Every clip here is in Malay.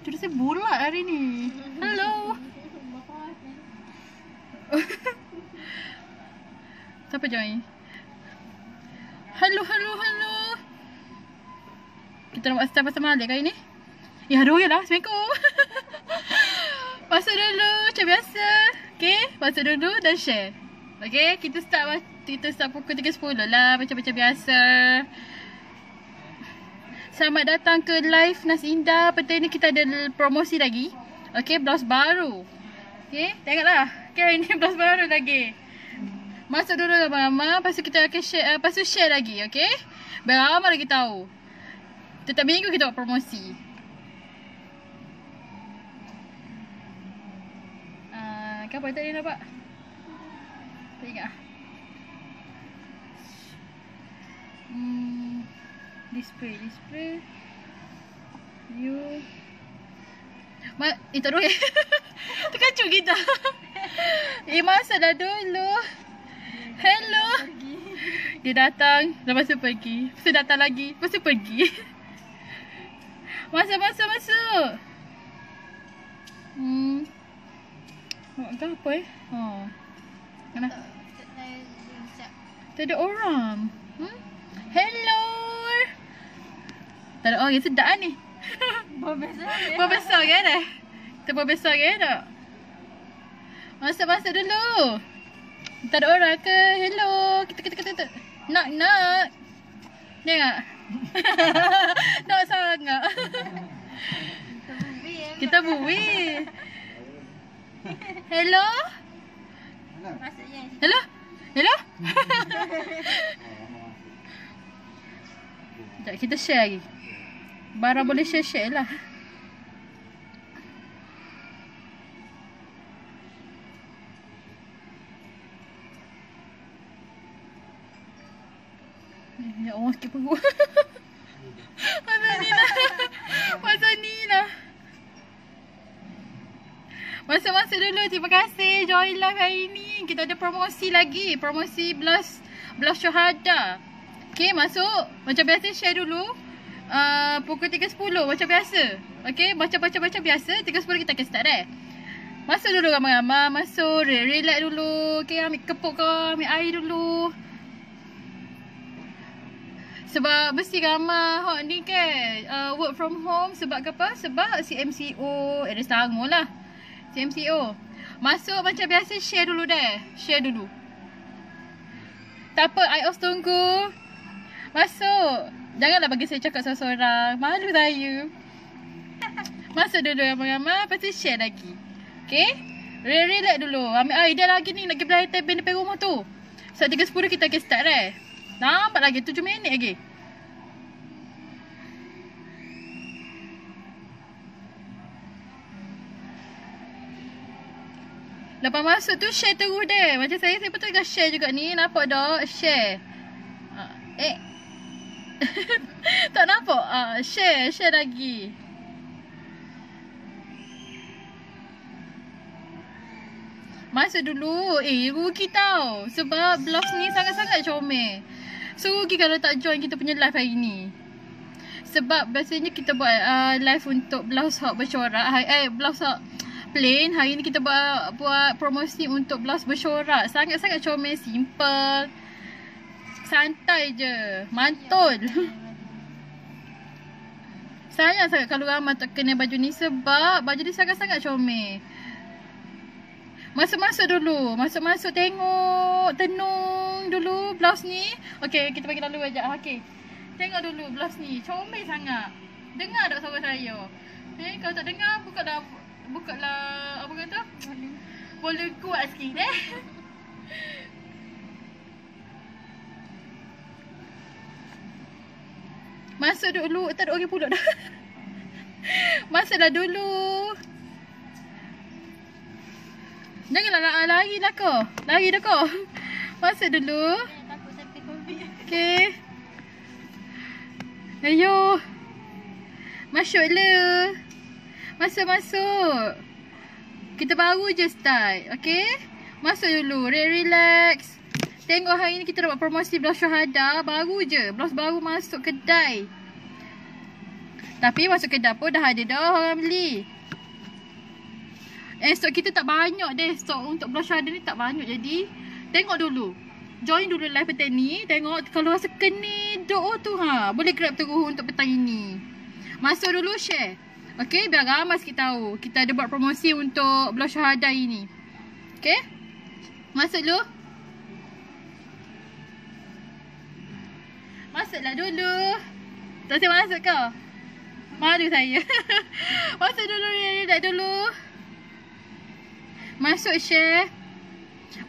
Terus saya bulat hari ni. Hello. Siapa join? Hello. Kita nak buat style pasal Malik kali ni. Ya, ada orang lah. Assalamualaikum. Masuk dulu macam biasa. Okay, masuk dulu dan share. Okay, kita start pukul 3.10 lah macam biasa. Selamat datang ke live Nas Indah. Petang ni kita ada promosi lagi. Okay, blouse baru. Okay, tengoklah. Okay, ini blouse baru lagi. Masuk dulu abang-abang. Lepas tu kita akan share, lepas tu share lagi. Okay, beramai lagi tahu. Setiap minggu kita buat promosi. Apa tadi nampak? Tak ingat lah. Display. View. Tak ada. Terkacau kita. Masuklah dulu. Hello. Dia datang. Lepas tu pergi. Lepas tu datang lagi. Lepas tu pergi. Masuk. Apa Mana? Tak ada orang. Hello. Tak ada orang. Sedap lah ni. Buat besar kan dah? Kita buat besar kan tak? Masuk dulu. Tak ada orang ke? Hello. Kita. Nak. Tengok. Nak sangat. Kita buih. Hello. Sekejap, kita share lagi. Barang boleh share lah. Ya Allah, sikit perut. Masa ni lah. Masuk dulu. Terima kasih join live hari ni. Kita ada promosi lagi. Promosi blouse syuhada. Okay, masuk. Macam biasa share dulu. Pukul 3.10 macam biasa. Okay, baca biasa. 3.10 kita akan start Masuk dulu ramai-ramai. Masuk, relax dulu. Okay, ambil kepuk ke, ambil air dulu. Sebab mesti ramai hot ni kan, work from home. Sebab apa? Sebab CMCO ada Selangor lah. CMCO. Masuk macam biasa, share dulu Share dulu. Tak apa, IOS tunggu. Masuk. Janganlah bagi saya cakap seorang-seorang. Malu saya. Masuk dulu ramai-ramai. Lepas tu share lagi. Okay? Relax dulu. Ambil air dia lagi ni. Lagi belajar tabel depan rumah tu. So 3.10 kita akan start Nampak lagi 7 minit lagi. Lepas masuk tu share terus Macam saya pun tengah share juga ni. Nampak tak? Share. Tak nampak? Share lagi. Masuk dulu. Rugi tau. Sebab blouse ni sangat-sangat comel. So rugi kalau tak join kita punya live hari ni. Sebab biasanya kita buat live untuk blouse hot bercorak. Blouse hot plain. Hari ni kita buat promosi untuk blouse bercorak. Sangat-sangat comel, simple, santai je, mantul. Sayang sangat kalau ramai tak kena baju ni sebab baju ni sangat-sangat comel. Masuk dulu. Masuk tengok, tenung dulu blouse ni. Okay, kita bagi lalu sekejap. Okay, tengok dulu blouse ni, comel sangat. Dengar tak suara saya? Kalau tak dengar, bukalah apa kata? Boleh kuat sikit Masuk dulu. Tak ada orang pulak dah. Masuklah dulu. Janganlah lari dah kau. Masuk dulu. Okay. Ayo. Masuklah. Masuk. Kita baru je start. Okay. Masuk dulu. Relax. Tengok hari ni kita dapat promosi blouse syuhada. Baru je. Blouse baru masuk kedai. Tapi masuk ke dapur dah ada dah orang beli. Stok kita tak banyak deh. Stok untuk blush shadow ni tak banyak. Jadi tengok dulu. Join dulu live petang ni. Tengok kalau rasa kena doa tu boleh grab terus untuk petang ini. Masuk dulu share. Okay, biar ramai sikit tahu. Kita ada buat promosi untuk blush shadow ini. Okay. Masuk dulu. Masuklah dulu. Tak saya masuk ke? Malu saya. Masuk dulu, relax dulu. Masuk share.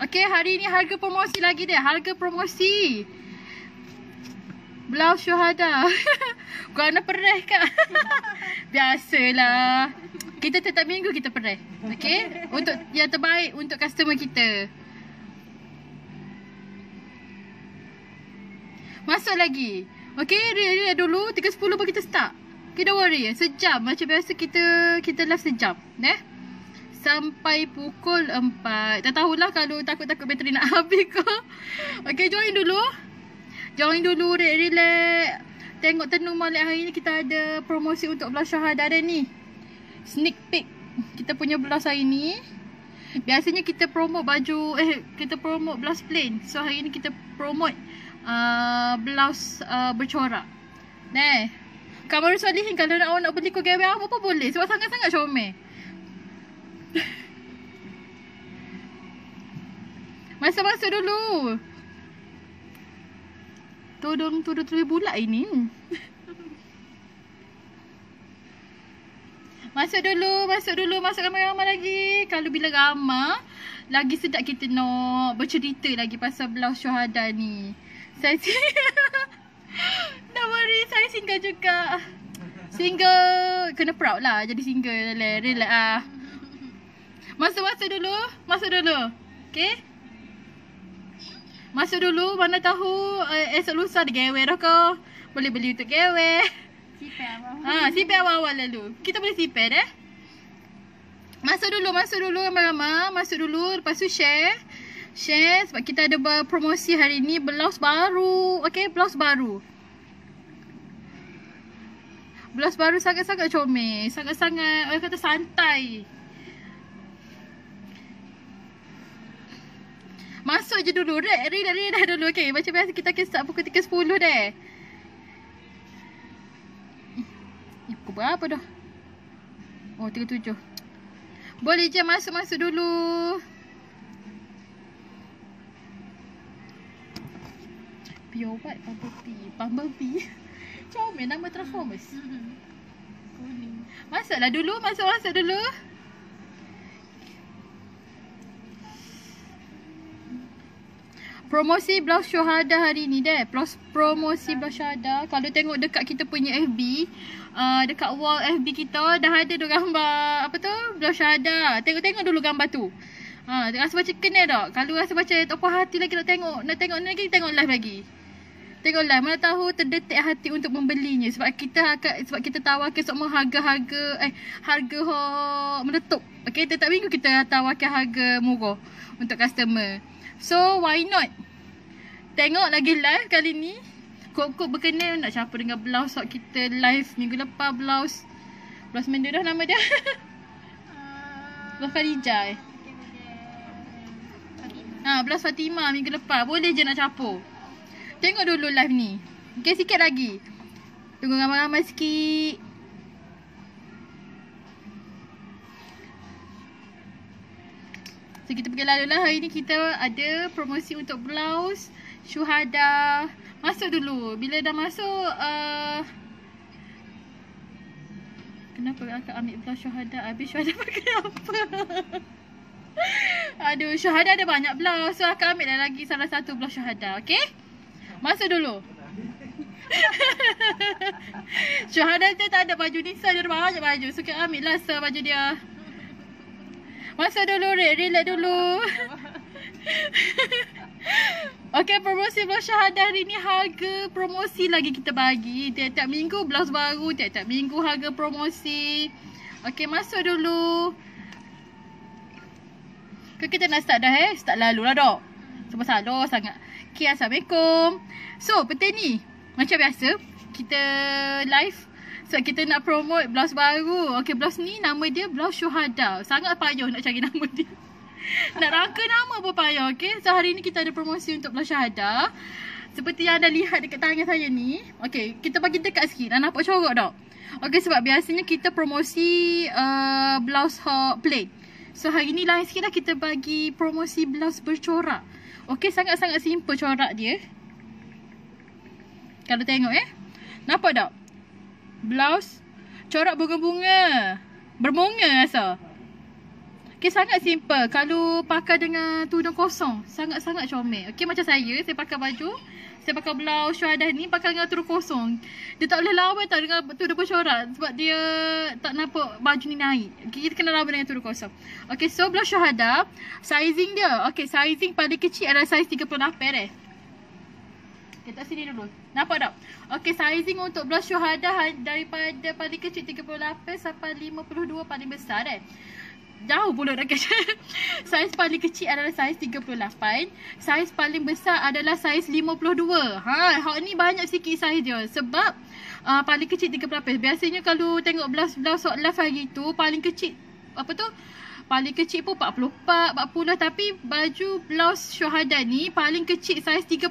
Okay, hari ni harga promosi lagi deh. Harga promosi blouse syuhada. Kau nak perih kak? Biasalah. Kita tetap minggu kita perih. Okay, untuk yang terbaik untuk customer kita. Masuk lagi. Okay, relax dulu. 3.10 pun kita start. Okay, don't worry. Sejam. Macam biasa kita live sejam. Sampai pukul 4. Tak tahulah kalau takut-takut bateri nak habis ke. Okay, join dulu. Join dulu. Relax. Tengok tenung molek hari ni kita ada promosi untuk blush syuhada dah ni. Sneak peek. Kita punya blouse hari ni. Biasanya kita promote baju. Kita promote blouse plain. So hari ni kita promote blouse bercorak. Kamarul Solihin, kalau awak nak beli kau gawe apa pun boleh. Sebab sangat-sangat comel. Masuk dulu. Tudung bulat ini. Masuk dulu. Masuk ramai-ramai lagi. Kalau bila ramai, lagi sedap kita nak bercerita lagi pasal blouse syuhada ni. Saya don't worry, saya single juga. Single kena proud lah jadi single. Relax lah. Masuk dulu. Okay. Masuk dulu. Mana tahu esok lusa ada giveaway dah ke. Boleh beli untuk giveaway. Sipir awal-awal lalu. Kita boleh sipir dah. Masuk dulu ramai-ramai. Masuk dulu. Lepas tu share sebab kita ada promosi hari ni blouse baru. Okay, blouse baru. Blouse baru sangat-sangat comel. Sangat-sangat orang kata santai. Masuk je dulu. Relax dulu. Okay, macam biasa kita akan start pukul 3.10 deh. Pukul berapa dah? Oh, 3.7. Boleh je masuk dulu. Obat Bumblebee. Comel nama Transformers. Masuklah dulu. Masuk dulu. Promosi blouse syuhada hari ni deh. Promosi blouse syuhada. Kalau tengok dekat kita punya FB, dekat wall FB kita dah ada tu gambar apa tu? Blouse syuhada. Tengok dulu gambar tu. Rasa macam kena tak? Kalau rasa macam tak puas hati lagi nak tengok lagi, tengok live lagi. Tengok live, mana tahu terdetik hati untuk membelinya. Sebab kita tawarkan semua harga meletup. Okay, setiap minggu kita tawarkan harga murah untuk customer. So why not? Tengok lagi live kali ni. Kok berkenan nak campur dengan blouse kita live minggu lepas. Blouse mana dah nama dia? Blouse Khadijah blouse Fatimah minggu lepas. Boleh je nak campur. Tengok dulu live ni. Okay, sikit lagi. Tunggu ramai-ramai sikit. So kita pergi lalu lah. Hari ni kita ada promosi untuk blouse syuhada. Masuk dulu. Bila dah masuk kenapa akak ambil blouse syuhada? Habis syuhada pakai apa? Aduh, syuhada ada banyak blouse. So akak ambil lagi salah satu blouse syuhada. Okay, masuk dulu. Syuhada dia tak ada baju Nisa. Dia ada banyak baju. So kita ambil lah baju dia. Masuk dulu, relax dulu. Okay, promosi blouse syuhada hari ni harga promosi lagi kita bagi. Tiap-tiap minggu blouse baru, tiap-tiap minggu harga promosi. Okay, masuk dulu. Kita nak start dah start lalu lah dok. Sebab salah sangat. Okay, Assalamualaikum. So, petang ni macam biasa kita live Sebab kita nak promote blouse baru. Okay, blouse ni nama dia blouse Syuhada. Sangat payah nak cari nama dia. Nak rangka nama pun payah. Okay, so hari ni kita ada promosi untuk blouse Syuhada. Seperti yang anda lihat dekat tangan saya ni. Okay, kita bagi dekat sikit. Dah nampak corak tak? Okay, sebab biasanya kita promosi blouse plain. So hari ni lain sikit lah, kita bagi promosi blouse bercorak. Okay, sangat-sangat simple corak dia. Kalau tengok nampak tak? Blouse corak bunga-bunga. Berbunga rasa. Okay, sangat simple. Kalau pakai dengan tudung kosong, sangat-sangat comel. Okay, macam saya pakai baju, saya pakai blouse Syuhada ni pakai dengan tudung kosong. Dia tak boleh lawan tau dengan tudung bercorak sebab dia tak nampak baju ni naik. Okay, kita kena lawan dengan tudung kosong. Okay, so blouse Syuhada, sizing dia. Okay, sizing paling kecil adalah saiz 38 Kita sini dulu. Nampak tak? Okay, sizing untuk blouse Syuhada daripada paling kecil 38 sampai 52 paling besar Jauh pula dah kata. Saiz paling kecil adalah saiz 38. Saiz paling besar adalah saiz 52. Hak ni banyak sikit saiz dia. Sebab paling kecil 38. Biasanya kalau tengok blouse live hari tu, paling kecil paling kecil pun 44, 40. Tapi baju blouse Syuhada ni paling kecil saiz 38.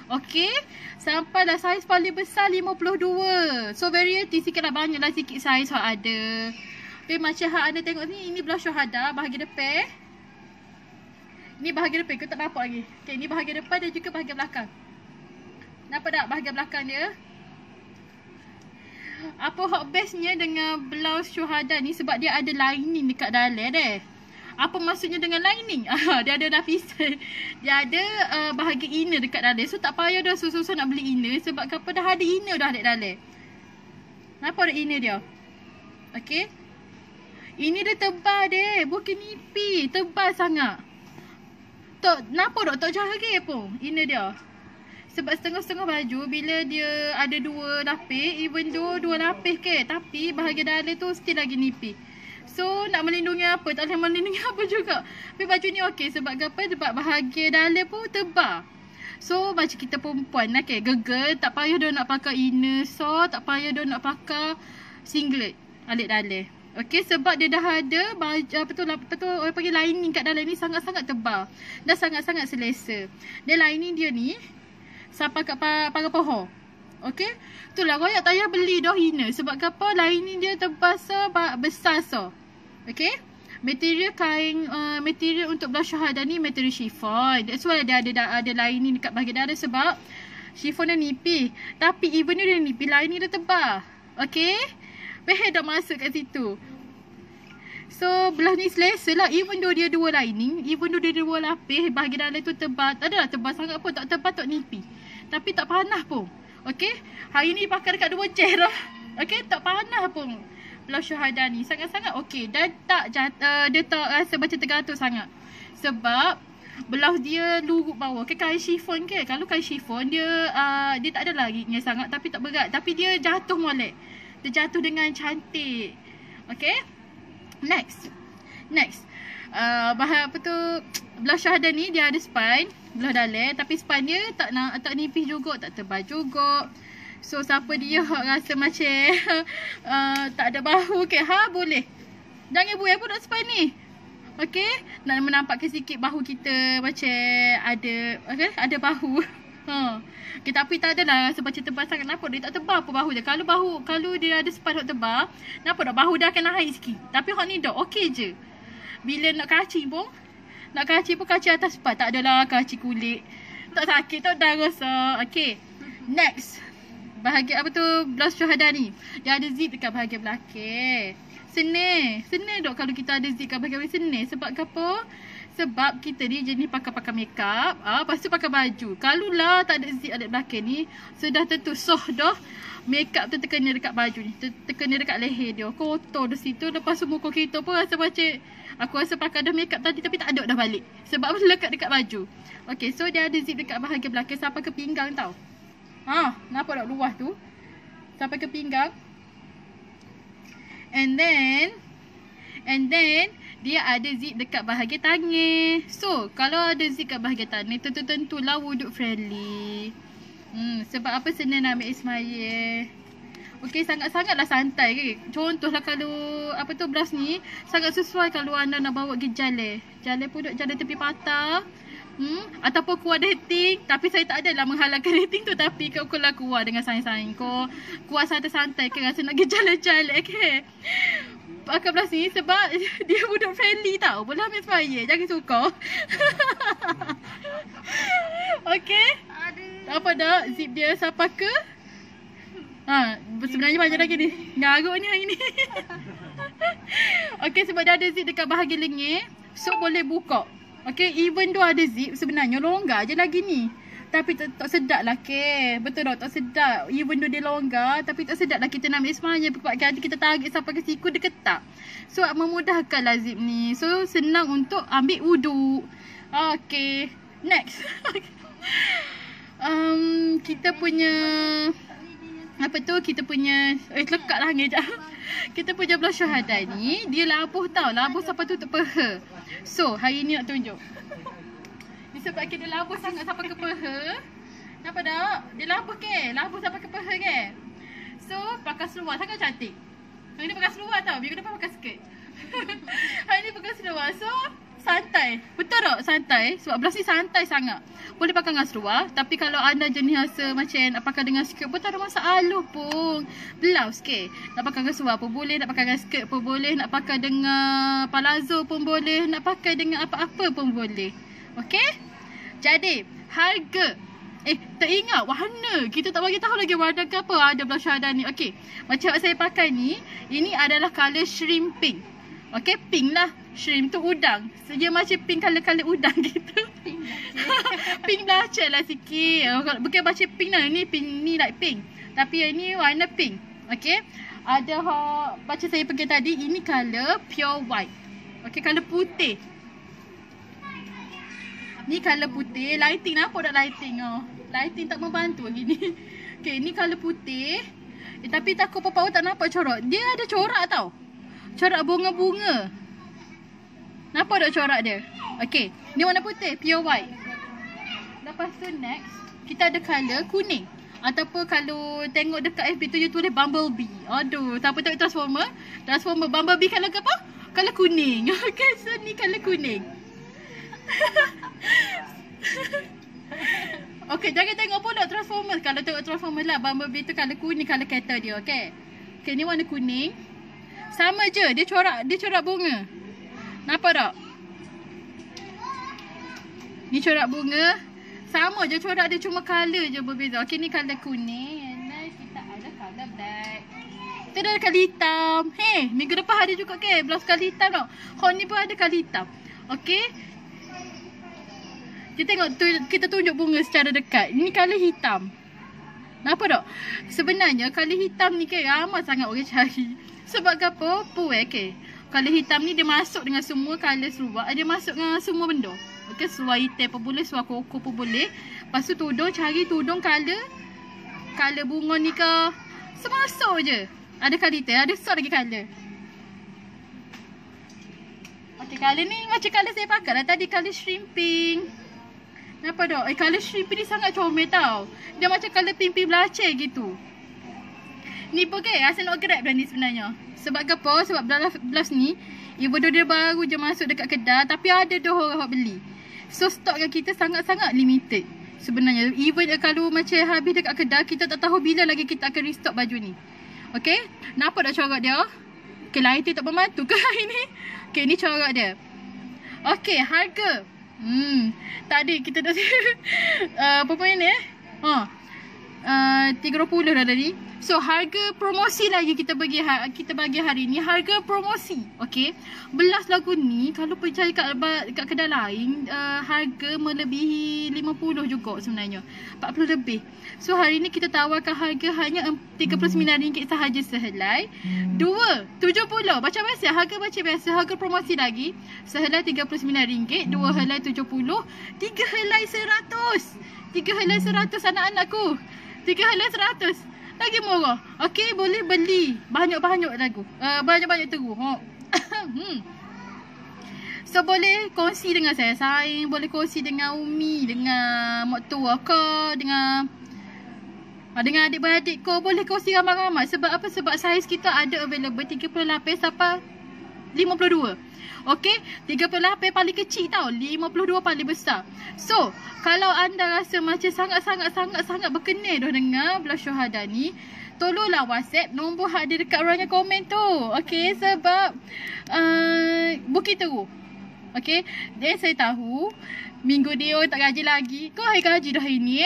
Okay, sampailah saiz paling besar 52. So variety sikit lah, banyak lah sikit saiz hak ada. Okay, macam hak anda tengok ni, ini blouse Syuhada bahagian depan. Ini bahagian depan, kau tak nampak lagi. Okay, ini bahagian depan dan juga bahagian belakang. Nampak tak bahagian belakang dia? Apa hak bestnya dengan blouse Syuhada ni, sebab dia ada lining dekat dalam Apa maksudnya dengan lining? Dia ada lapisan. Dia ada bahagian inner dekat dalam. So tak payah dah susah-susah nak beli inner. Sebab apa, dah ada inner dah dekat dalam. Nampak ada inner dia? Okay. Ini dia tebal bukan nipis. Tebal sangat. Tak, nampak tak? Tak jari pun inner dia. Sebab setengah-setengah baju, bila dia ada dua lapis, even though dua lapis tapi bahagian dalam tu still lagi nipis. So nak melindungi apa? Tak boleh melindungi apa juga. Tapi baju ni okey sebab apa? Sebab bahagian dalam pun tebal. So macam kita perempuan gegel, tak payah dia nak pakai inner so, tak payah dia nak pakai singlet alik dalam. Okey, sebab dia dah ada baju orang panggil lining kat dalam ni sangat-sangat tebal dan sangat-sangat selesa. Dia lining dia ni sampai kat pagar pohon. Okey, itulah royak tak payah beli dah inner sebab apa, lining dia tebal besar so. Okey, material kain material untuk blouse Syuhada ni material chiffon. That's why dia ada lining dekat bahagian dalam sebab chiffon dia nipis. Tapi even dia nipis, lining dia tebal. Okey, Behel dah masuk kat situ. So belah ni selesa lah. Even though dia dua lining, even though dia dua lapis, bahagian dalam tu tebal. Tak adalah tebal sangat pun, tak tebal tak nipis. Tapi tak panas pun. Okey, hari ni pakai dekat dua chair dah. Okey, tak panas pun. Blouse Syuhada ni sangat-sangat okey. Dan dia tak rasa macam tergantung sangat. Sebab blouse dia lurut bawah. Kain chiffon kalau kain chiffon dia tak ada lagi sangat tapi tak berat. Tapi dia jatuh molek. Dia jatuh dengan cantik. Okay. Next. Blouse Syuhada ni dia ada spine belah dalam. Tapi spine dia tak nipis juga, tak tebal juga. So siapa dia rasa macam tak ada bahu boleh. Jangan buat pun nak spine ni. Okay. Nak menampakkan sikit bahu kita macam ada bahu. Okay, tapi tak adalah rasa macam tebal sangat. Nampak dia tak tebal apa bahu dia. Kalau dia ada spine hok tebal, nampak tak bahu dia akan naik sikit. Tapi hok ni dah okey je. Bila nak kaci pun kaci atas spine. Tak adalah kaci kulit. Tak sakit, tak dah rasa. Okay. Next. Bahagian blouse Syuhada ni. Dia ada zip dekat bahagian belakang. Senang dok kalau kita ada zip kat bahagian belakang. Senang. Sebab apa? Sebab kita ni jenis pakai makeup, lepas tu pakai baju. Kalau lah tak ada zip ada belakang ni, sudah tentu soh dah makeup tu terkena dekat baju ni, terkena dekat leher dia, kotor di situ. Lepas tu muka kita pun rasa macam aku rasa pakai dah makeup tadi tapi tak ada dah balik. Sebab lekat dekat baju. Okay, so dia ada zip dekat bahagian belakang sampai ke pinggang tau. Nampak tak luas tu? Sampai ke pinggang. And then dia ada zip dekat bahagian tangan. So, kalau ada zip kat bahagian tangan, tentulah wuduk friendly. Sebab apa senang nak ambil ismaya. Okey, sangat-sangatlah santai ke. Contohlah kalau apa tu blouse ni sangat sesuai kalau anda nak bawa pergi jalan. Jalan pun duduk jalan tepi patah. Ataupun keluar dating. Tapi saya tak adalah menghalalkan dating tu. Tapi kau keluar dengan saing-saing kau. Keluar santai-santai ke rasa nak pergi jalan-jalan ke. Pakai blouse ni sebab dia budak friendly tau. Boleh ambil sebaya. Jangan suka. Okey. Apa dah zip dia siapa ke? Sebenarnya banyak lagi ni. Ngarut ni hari ni. Okey, sebab dia ada zip dekat bahagian lengan. So boleh buka. Okey, even though ada zip, sebenarnya longgar je lagi ni. Tapi tak sedap lah ke. Betul tak? Tak sedap. Even though dia longgar, tapi tak sedap lah kita nak ambil semuanya. Pagi hati kita tarik sampai ke siku, dia ketak. So memudahkan lah zip ni. So senang untuk ambil uduk. Okey, next. Kita punya kita punya lekat lah sekejap. Kita punya blush syahada ni dia labuh tau. Labuh sampai tutup peha. So hari ni nak tunjuk. Disebabkan dia labuh sangat sampai ke peha. Nampak tak? Dia labuh ke? Labuh sampai ke peha ke? So pakai seluar sangat cantik. Hari ni pakai seluar tau. Minggu depan pakai skirt. Hari ni pakai seluar. So santai. Betul tak? Santai. Sebab blouse ni santai sangat. Boleh pakai dengan seluar. Tapi kalau anda jenis rasa macam nak pakai dengan skirt pun tak ada masalah pun. Blouse ke. Nak pakai dengan seluar pun boleh. Nak pakai dengan skirt pun boleh. Nak pakai dengan palazzo pun boleh. Nak pakai dengan apa-apa pun boleh. Okey? Jadi, harga. Teringat warna. Kita tak bagi tahu lagi warna ke apa. Ada blush syahada ni. Okey. Macam saya pakai ni. Ini adalah colour shrimp pink. Okey, pink lah. Shrimp tu udang. So, dia macam pink colour-colour udang gitu. Pink belacan lah sikit. Bukan macam pink lah. Ni pink, ni like pink. Tapi yang ni warna pink. Okey. Ada macam saya pergi tadi. Ini colour pure white. Okey, colour putih. Ni colour putih. Lighting, nampak tak lighting? Lighting tak membantu lagi ni. Okey, ni colour putih. Tapi takut papa tak nampak corak. Dia ada corak tau. Corak bunga-bunga. Nampak tak corak dia? Okey, ni warna putih, pure white. Lepas tu next, kita ada colour kuning. Ataupun kalau tengok dekat FB tu dia tulis Bumblebee. Aduh, tak apa Transformer. Transformer Bumblebee colour ke apa? Colour kuning. Okey, so ni colour kuning. Okey, jangan tengok pula Transformer. Kalau tengok Transformer lah, Bumblebee tu colour kuning, colour kereta dia. Okey. Okey, ni warna kuning. Sama je, dia corak bunga. Nampak tak? Ni corak bunga. Sama je corak dia, cuma colour je berbeza. Okey, ni colour kuning. And then kita ada colour black. Kita ada colour hitam. Minggu depan ada juga ke? Blouse colour hitam tau. Ni pun ada colour hitam. Okey. Kita tengok, kita tunjuk bunga secara dekat. Ini colour hitam. Nampak tak? Sebenarnya colour hitam ni ke ramai sangat orang cari. Sebab apa? Puas ke. Colour hitam ni dia masuk dengan semua colour seluar. Dia masuk dengan semua benda. Okey, seluar hitam pun boleh, seluar koko pun boleh. Lepas tu tudung, cari tudung colour bunga ni ke. Semasuk je. Ada colour hitam, ada sort lagi colour. Okey, colour ni macam colour saya pakai lah tadi, colour shrimp pink. Nampak tak? Colour shrimp ni sangat comel tau. Dia macam colour pink-pink belacan gitu. Ni pun ke rasa nak grab dah ni sebenarnya. Sebab apa? Sebab blouse ni even though dia baru je masuk dekat kedai, tapi ada dah orang beli. So stok yang kita sangat-sangat limited sebenarnya. Even kalau macam habis dekat kedai, kita tak tahu bila lagi kita akan restock baju ni. Okay, nampak tak corak dia? Okay, lighting tak membantu ke hari ni? Okay, ni corak dia. Okay, harga. Tadi kita dah berapa ni 30 dah tadi. So harga promosi lagi kita bagi hari ni, harga promosi. Okey. Belas lagu ni kalau pergi cari kat kedai lain, harga melebihi 50 juga sebenarnya. 40 lebih. So hari ni kita tawarkan harga hanya RM39 sahaja sehelai. 2 70. Macam biasa, harga macam biasa, harga promosi lagi. Sehelai RM39, 2 helai 70, 3 helai 100. 3 helai 100 anak-anakku. 3 helai 100. Lagi murah. Okey, boleh beli banyak-banyak lagu. Banyak-banyak terus. So boleh kongsi dengan saya Saing, boleh kongsi dengan Umi, dengan mak tua ke, dengan Dengan adik-beradik kau boleh kongsi ramai-ramai. Sebab apa? Sebab saiz kita ada available 38 sampai 52. Okey, 38 paling kecil tau, 52 paling besar. So, kalau anda rasa macam sangat berkenal dah dengan blush Syuhada ni, tolonglah WhatsApp nombor ada dekat ruangan komen tu. Okey, sebab booking terus. Okey, dan saya tahu minggu ni orang tak gaji lagi. Kau hari gaji dah hari ni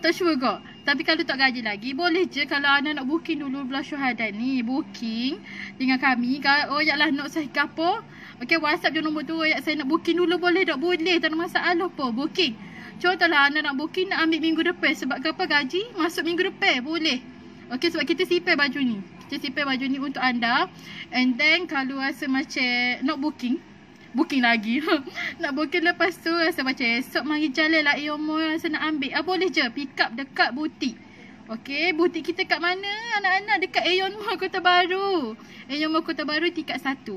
tak sure kau. Tapi kalau tak gaji lagi, boleh je kalau anda nak booking dulu blush Syuhada ni, booking dengan kami. Kalau yaklah nak saya apa, okey, WhatsApp je nombor tu. Yak saya nak booking dulu, boleh tak? Boleh, tak ada masalah apa. Booking. Contohlah anda nak booking nak ambil minggu depan. Sebab apa gaji masuk minggu depan, boleh. Okey, sebab kita simpan baju ni. Kita simpan baju ni untuk anda. And then kalau rasa macam nak booking lagi. Nak booking lepas tu rasa macam esok mari jalan lah Iomo rasa nak ambil. Boleh je pick up dekat butik. Okey, butik kita kat mana anak-anak? Dekat Aeon Mall Kota Baru. Aeon Mall Kota Baru tingkat 1.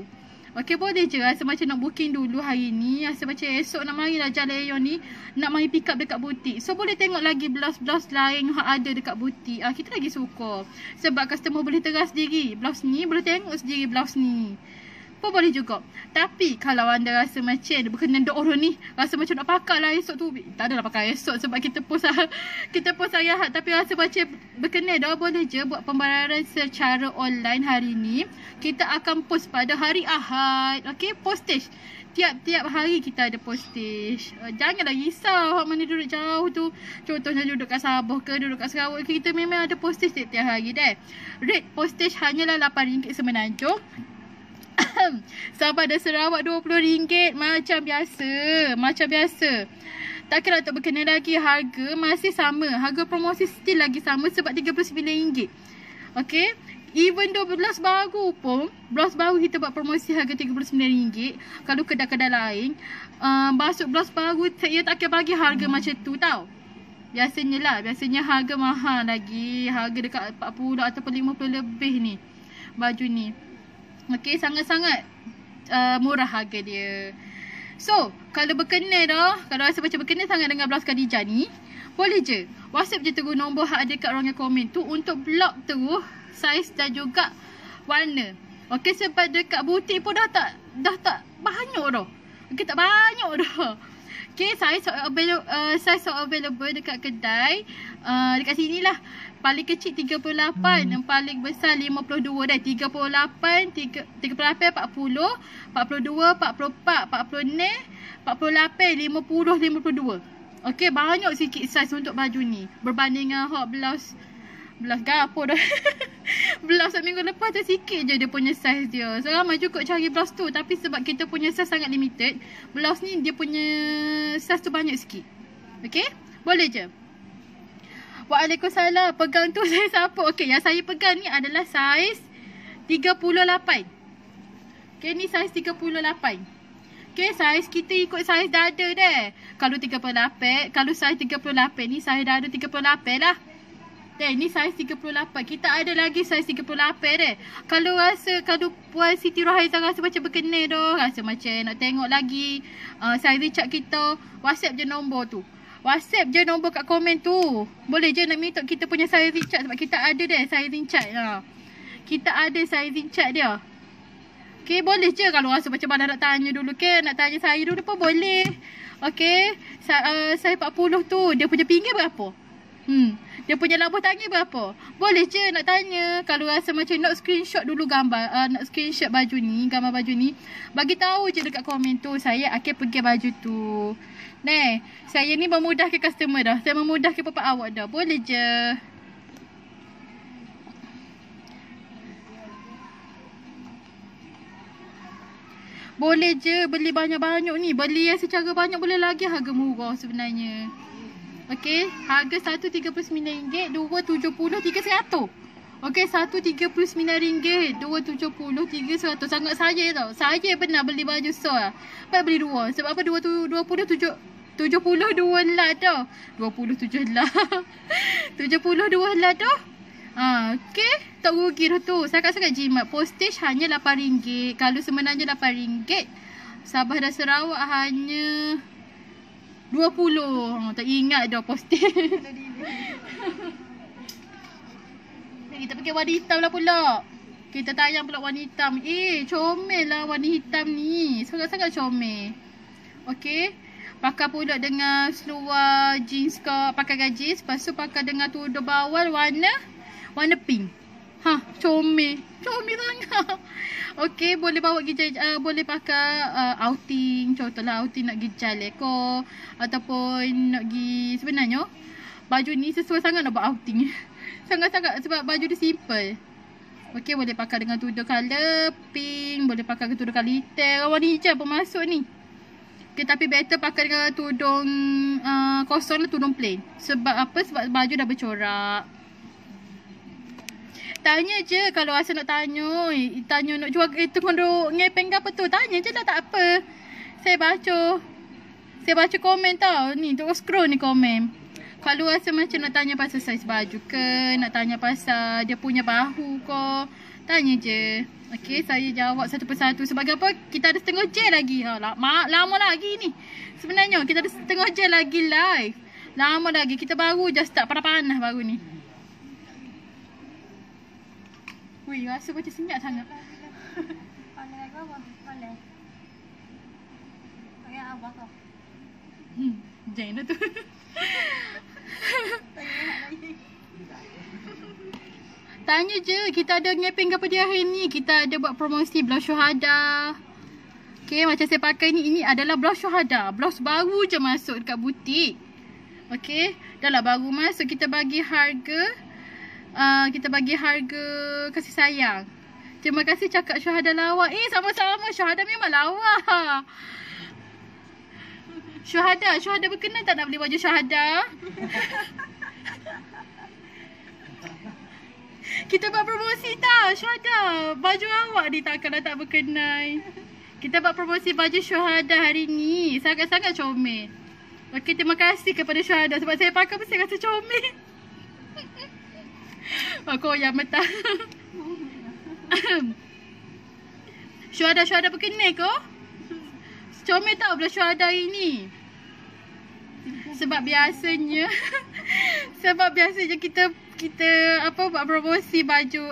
Okey, boleh je rasa macam nak booking dulu hari ni. Rasa macam esok nak marilah jalan Aeon ni. Nak mari pick up dekat butik. So boleh tengok lagi blouse-blouse lain yang ada dekat butik. Kita lagi suka. Sebab customer boleh terang sendiri. Blouse ni boleh tengok sendiri blouse ni. Pun boleh juga. Tapi kalau anda rasa macam berkenan dok orang ni, rasa macam nak pakai lah esok tu. Tak adalah pakai esok sebab kita post hari Ahad. Tapi rasa macam berkenan dah, boleh je buat pembayaran secara online hari ni. Kita akan post pada hari Ahad. Okey, postage. Tiap-tiap hari kita ada postage. Janganlah risau hak mana duduk jauh tu. Contohnya duduk kat Sabah ke, duduk kat Sarawak ke, kita memang ada postage tiap-tiap hari dah. Rate postage hanyalah RM8 semenanjung. Sabah dan Sarawak RM20 macam biasa. Tak kira tak berkenaan lagi, harga masih sama. Harga promosi still lagi sama sebab RM39. Okey. Even though blouse baru pun, blouse baru kita buat promosi harga RM39. Kalau kedai-kedai lain masuk blouse baru, saya tak kira bagi harga macam tu tau. Biasanya harga mahal lagi. Harga dekat 40 ataupun 50 lebih ni baju ni. Okey, sangat-sangat murah harga dia. So, kalau berkenal dah, kalau rasa macam berkenal sangat dengan blouse Khadijah ni, boleh je WhatsApp je terus nombor hak ada kat ruangan komen tu untuk block terus saiz dan juga warna. Okey, sebab dekat butik pun dah tak banyak dah. Okey, tak banyak dah. Okey, saiz available dekat kedai. Dekat sini lah. Paling kecil 38, yang paling besar 52 dah. 38, 40, 42, 44, 46, 48, 50, 52. Okey, banyak sikit saiz untuk baju ni. Berbanding dengan hot blouse gapo dah. Blouse minggu lepas tu sikit je dia punya saiz dia. So ramai juga cari blouse tu. Tapi sebab kita punya saiz sangat limited, blouse ni dia punya saiz tu banyak sikit. Okey, boleh je. Waalaikumsalam. Pegang tu saiz apa? Okey, yang saya pegang ni adalah saiz 38. Okey, ni saiz 38. Okey, saiz kita ikut saiz dada dah. Kalau 38, kalau saiz 38 ni saiz dada 38 lah. Ni saiz 38. Kita ada lagi saiz 38 dah. Kalau Puan Siti Rohaizah rasa macam berkenal dah, rasa macam nak tengok lagi saiz Richard kita, WhatsApp je nombor tu. WhatsApp je nombor kat komen tu. Boleh je nak minta kita punya saiz Richard sebab kita ada dah saiz Richard lah. Kita ada saiz Richard dia. Okey, boleh je kalau rasa macam mana nak tanya dulu ke, nak tanya saya dulu pun boleh. Okey, saiz 40 tu dia punya pinggir berapa? Dia punya lambuh tangan berapa? Boleh je nak tanya. Kalau rasa macam nak screenshot dulu gambar, nak screenshot baju ni, gambar baju ni, bagi tahu je dekat komen tu, saya akan pergi baju tu. Saya ni memudahkan customer dah. Saya memudahkan bapak awak dah. Boleh je. Boleh je beli banyak-banyak ni. Beli yang secara banyak boleh lagi harga murah sebenarnya. Okey, harga RM139, RM270, RM300. Okey, RM139, RM270, RM300. Sangat saya tau. Saya pernah beli baju seluar. Lepas beli dua. Sebab apa? 70 dua lah dah. 27 lah. 72 lah dah. Okey, tak rugi dah tu. Sangat-sangat jimat. Postage hanya RM8. Kalau sebenarnya RM8. Sabah dan Sarawak hanya 20. Tak ingat dah postage. Kita pakai warna hitam lah pula. Kita tayang pula warna hitam. Comel lah warna hitam ni. Sangat-sangat comel. Okay. Pakai pula dengan seluar jeans ke pakai gajis. Lepas tu pakai dengan tudung bawal warna pink. Comel. Comel sangat. Okay, boleh bawa pergi boleh pakai outing. Contohlah outing nak pergi jalan ke. Ataupun nak pergi, sebenarnya baju ni sesuai sangat nak buat outing. Sangat-sangat sebab baju dia simple. Okay, boleh pakai dengan tudung colour pink. Boleh pakai dengan tudung colour hitam. Warna hijau pun masuk ni. Okay, tapi better pakai dengan tudung kosong lah, tudung plain. Sebab apa? Sebab baju dah bercorak. Tanya je kalau rasa nak tanya. Tanya nak jual itu kondok ngepeng ke apa tu. Tanya je lah, tak apa. Saya baca komen tau. Ni untuk scroll ni komen. Kalau rasa macam nak tanya pasal saiz baju ke, nak tanya pasal dia punya bahu ke, tanya je. Okay, saya jawab satu persatu. Sebab apa? Kita ada setengah jam lagi. Lama lagi ni. Sebenarnya kita ada setengah jam lagi live. Lama lagi. Kita baru je start panas-panas baru ni. Wih, rasa macam senyap sangat. Panas ke apa? Panas. Pakai abah kau. Jangan dah tu. Tanya je, kita ada ngepeng apa dia hari ni. Kita ada buat promosi blouse syuhada. Okay, macam saya pakai ni, ini adalah blouse syuhada. Blouse baru je masuk dekat butik. Okay, dah lah baru masuk. Kita bagi harga kasih sayang. Terima kasih cakap syuhada lawa. Sama-sama, syuhada memang lawa. Syuhada berkenan tak nak beli baju syuhada? Kita buat promosi tau, syuhada. Baju awak ni takkanlah tak berkenan. Kita buat promosi baju syuhada hari ni. Sangat-sangat comel. Okey, terima kasih kepada syuhada sebab saya pakai pun saya rasa comel. Kau yang mentah. Syuhada berkenan ke? Comel tau belah syuhada ini. Sebab biasanya kita buat promosi baju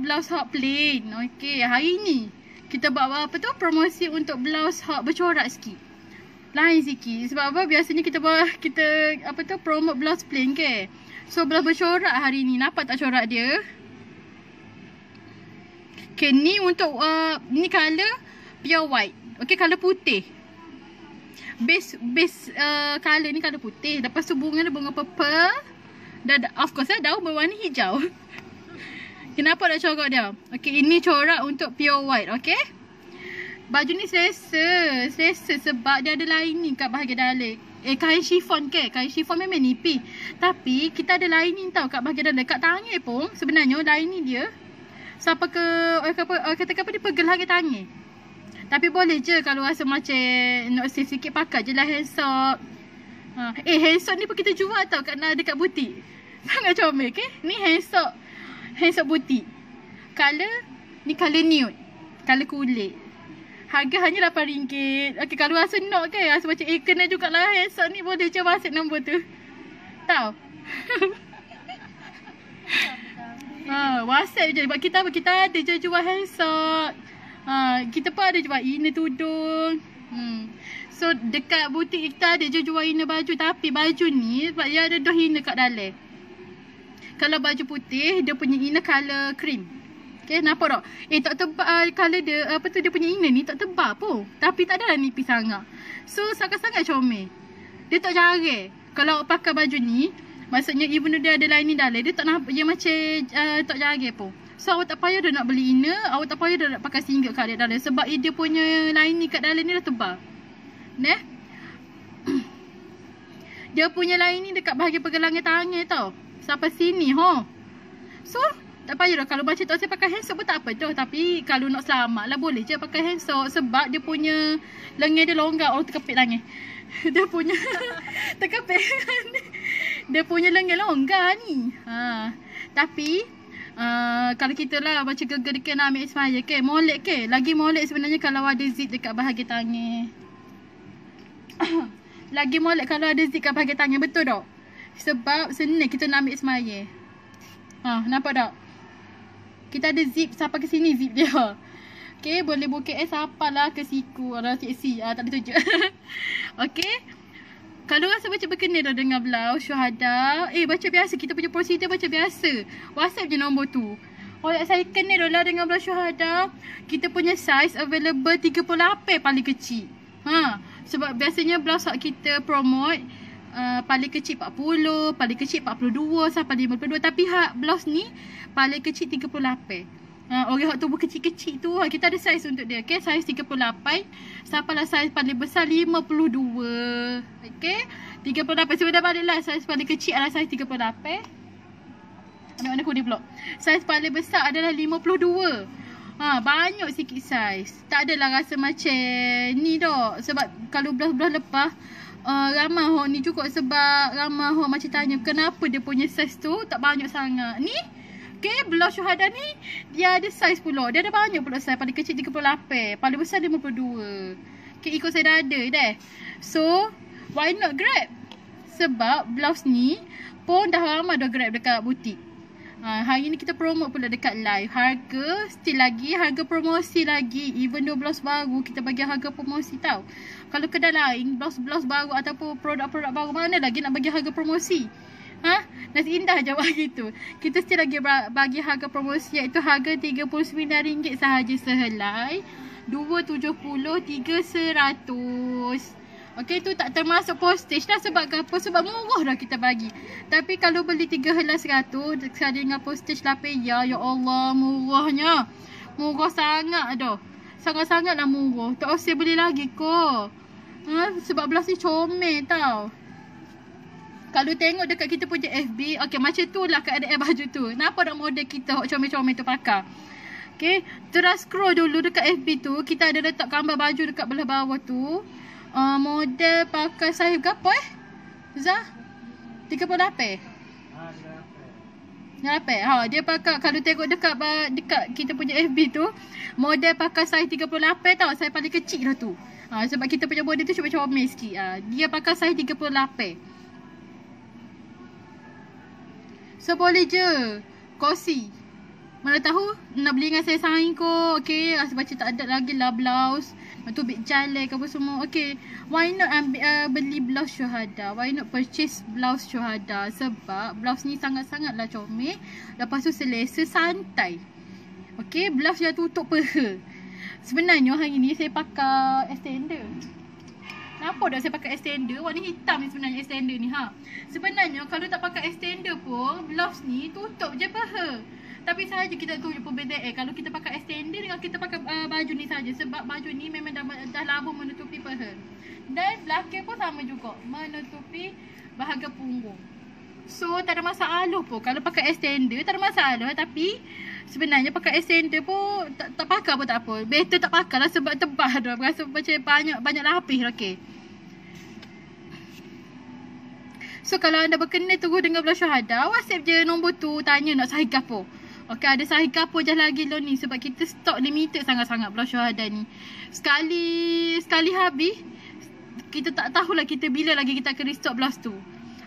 blouse hot plain. Okey, hari ni kita buat promosi untuk blouse hot bercorak sikit. Lain sikit. Sebab apa? Biasanya kita promote blouse plain ke. So blouse bercorak hari ni. Nampak tak corak dia? Okay, ni untuk ni colour pure white. Okay, colour putih. Base colour ni colour putih. Lepas tu bunga dia bunga purple. Dan of course daun berwarna hijau. Kenapa nak corak dia? Okay, ini corak untuk pure white. Okay, baju ni selesa sebab dia ada lining kat bahagian dalam. Kain chiffon ke? Kain chiffon memang nipis. Tapi kita ada lining tau kat bahagian dalam. Kat tangan pun sebenarnya lining dia siapa ke kata dia pegel harga tangan. Tapi boleh je kalau rasa macam nak save sikit pakai je lah handsock. Handsock ni pun kita jual tau dekat butik. Sangat comel ke? Ni handsock butik. Ni colour nude. Colour kulit. Harga hanya RM8. Okay, kalau rasa nak ke, rasa macam kena jugalah handsock ni, boleh je WhatsApp nombor tu. Tahu? WhatsApp je. Sebab kita ada je jual handsock. Kita pun ada jual inner tudung. So dekat butik kita ada je jual inner baju. Tapi baju ni sebab dia ada dah inner kat dalam. Kalau baju putih dia punya inner colour cream. Okay, nampak tak? Tak tebal colour dia, dia punya inner ni tak tebal pun. Tapi tak adalah nipis sangat. So sangat-sangat comel. Dia tak jarang. Kalau pakai baju ni, maksudnya even dia ada lining dalam, dia tak nampak, dia macam tak jarang pun. So awak tak payah dah nak beli inner, awak tak payah dah nak pakai single kat dalam. Sebab dia punya lining kat dalam ni dah tebal. Nah. Dia punya lining dekat bahagian pergelangan tangan tau. Sampai sini So tak payah dah. Kalau macam tu saya pakai handsock pun tak apa dah. Tapi kalau nak selamat lah boleh je pakai handsock. Sebab dia punya lengan dia longgar. Oh, terkepit tangan. Dia punya terkepit. Dia punya lengan longgar ni. Tapi kalau kita lah macam geger nak ambil semaya ke, molek ke. Lagi molek sebenarnya kalau ada zip dekat bahagian tangan. Lagi molek kalau ada zip kat bahagian tangan. Betul tak? Sebab senang kita nak ambil semaya. Nampak tak? Kita ada zip sampai ke sini zip dia. Okay, boleh booking sampai lah ke siku. Orang seksi. Tak ada tunjuk. Okay. Kalau rasa macam berkenal dah dengan blouse syuhada, baca biasa. Kita punya prosedur baca biasa. WhatsApp je nombor tu. Saya kenal dah dengan blouse syuhada. Kita punya size available 38 paling kecil. Sebab biasanya blouse kita promote paling kecil 40, paling kecil 42 sampai 52. Tapi blouse ni paling kecil 38. Orang tubuh kecil-kecil tu kita ada saiz untuk dia. Okay, saiz 38 sampailah saiz paling besar 52. Okay, 38. Sudah baliklah saiz paling kecil adalah saiz 38. Ambil mana kodi blok. Saiz paling besar adalah 52. Banyak sikit saiz. Tak adalah rasa macam ni dah. Sebab kalau blouse-blouse lepas ramai orang ni cukup. Sebab ramai orang macam tanya kenapa dia punya saiz tu tak banyak sangat. Ni okay, blouse syuhada ni dia ada saiz pula. Dia ada banyak pula saiz. Paling kecil 38, paling besar 52. Okay, ikut saya dah ada dah. So, why not grab? Sebab blouse ni pun dah ramai dah grab dekat butik. Hari ni kita promote pula dekat live. Harga still lagi, harga promosi lagi. Even though blouse baru, kita bagi harga promosi tau. Kalau kedai lain, blouse-blouse baru ataupun produk-produk baru, mana lagi nak bagi harga promosi? Nasi indah je begitu. Kita still lagi bagi harga promosi, iaitu harga RM39 sahaja sehelai. 270, 300. Okey, tu tak termasuk postage dah. Sebab apa? Sebab murah dah kita bagi. Tapi kalau beli 3 helai 100 sekali dengan postage lapia, ya Allah, murahnya. Murah sangat dah. Sangat-sangatlah murah. Tak usah beli lagi ko. Sebab blouse ni comel tau. Kalau tengok dekat kita punya FB, okey, macam tu lah keadaan baju tu. Nampak tak model kita comel-comel tu pakai. Okey, terus scroll dulu dekat FB tu. Kita ada letak gambar baju dekat belah bawah tu. Model pakai saiz berapa Zah? 38? 38. Dia pakai, kalau tengok dekat kita punya FB tu, model pakai saiz 38 tau. Saiz paling kecil lah tu. Sebab kita punya model tu cuma comel sikit. Dia pakai saiz 38. So boleh je kosi. Mana tahu nak beli dengan saya saing ko. Okay, rasa macam tak ada lagi lah blouse. Tu big jalek apa semua. Okay, why not beli blouse syuhada? Why not purchase blouse syuhada? Sebab blouse ni sangat-sangatlah comel. Lepas tu selesa, santai. Okay, blouse yang tutup peha. Sebenarnya hari ni saya pakai extender. Nampak tak saya pakai extender? Warna hitam ni sebenarnya extender ni. Sebenarnya kalau tak pakai extender pun, blouse ni tutup je paha. Tapi sahaja kita tunjuk perbezaan kalau kita pakai extender dengan kita pakai baju ni saja. Sebab baju ni memang dah lama menutupi paha. Dan belakang pun sama juga, menutupi bahagian punggung. So tak ada masalah pun. Kalau pakai extender tak ada masalah. Tapi sebenarnya pakai extender pun tak pakai pun tak apa. Better tak pakai lah sebab tebal dah. Berasa macam banyak lapis. Okay. So kalau anda berkenal terus dengan blouse syuhada, WhatsApp je nombor tu, tanya nak saiz apa. Okay, ada saiz apa je lagi lo ni. Sebab kita stok limited sangat-sangat blouse syuhada ni. Sekali habis, kita tak tahulah kita bila lagi kita akan restock blouse tu.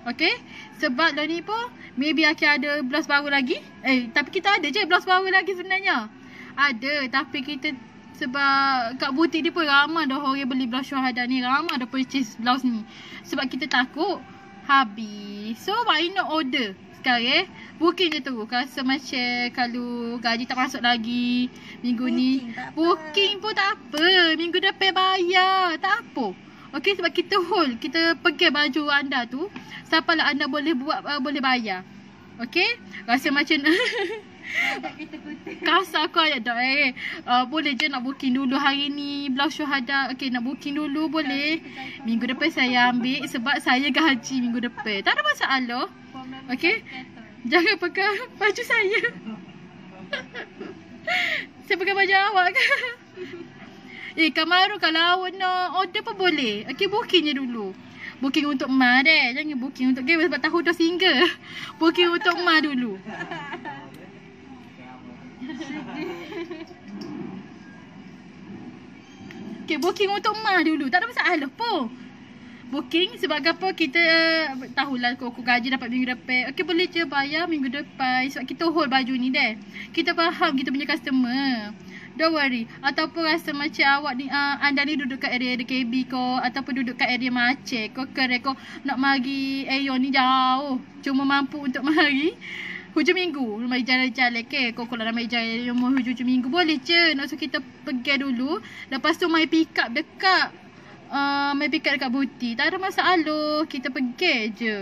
Okay, sebab lo ni pun maybe akan ada blouse baru lagi. Tapi kita ada je blouse baru lagi sebenarnya. Ada, tapi kita sebab kat butik ni pun ramai dah orang beli blouse syuhada ni. Ramai dah purchase blouse ni. Sebab kita takut habis. So why not order sekarang booking je terus. Rasa macam kalau gaji tak masuk lagi minggu ni, booking pun tak apa. Minggu depan bayar, tak apa. Okay, sebab kita hold, kita pegang baju anda tu sampailah anda boleh buat, boleh bayar. Okay, rasa macam kasar aku ayat dah boleh je nak booking dulu hari ni blouse syuhada. Okay, nak booking dulu boleh. Minggu depan saya ambil sebab saya gaji minggu depan. Tak ada masalah. Okay, jangan pakai baju saya. Saya pakai baju awak kan. Kamaru kalau awak nak order pun boleh. Okay, booking je dulu. Booking untuk Ma deh. Jangan booking untuk game sebab tahu dah single. Booking untuk Ma dulu. Okay, booking untuk Ma dulu. Tak ada masalah pun. booking. Sebab apa, kita tahulah kau gaji dapat minggu depan. Okay, boleh je bayar minggu depan. Sebab kita hold baju ni deh. Kita faham kita punya customer. Don't worry. Ataupun rasa macam awak ni, anda ni duduk kat area DKB ko, ataupun duduk kat area Maceh ko, kere ko nak mari Aeon ni jauh. Cuma mampu untuk mari hujung minggu. Mari jalan-jalan ke. Kau kalau nak mari jalan hujung minggu boleh je. Nak suruh kita pergi dulu. Lepas tu mari pick up dekat mari pick up dekat butik. Tak ada masalah. Kita pergi je.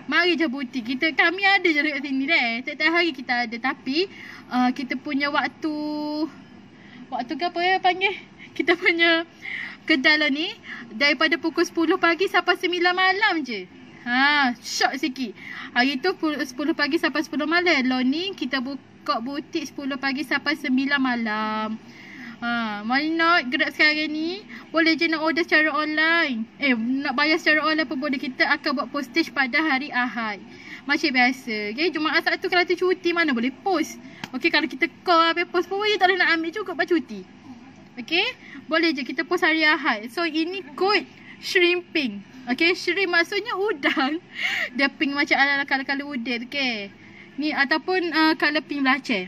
Mari je butik. Kami ada je dekat sini deh. Setiap hari kita ada. Tapi kita punya waktu ke apa ya panggil? Kita punya kedai lah ni daripada pukul 10 pagi sampai 9 malam je. Short sikit. Hari tu 10 pagi sampai 10 malam. Lo ni kita buka butik 10 pagi sampai 9 malam. Why not gerak sekarang ni? Boleh je nak order secara online. Nak bayar secara online pun boleh. Kita akan buat postage pada hari Ahad. Macam biasa. Okay, Jumaat Sabtu kalau tu cuti mana boleh post. Okay, kalau kita call habis post pun tak boleh nak ambil cukup buat cuti. Okay, boleh je kita post hari Ahad. So ini kod shrimping. Okay, shrimp maksudnya udang. Dia pink macam ala-ala color-color udang. Okay, ni ataupun color pink belacan.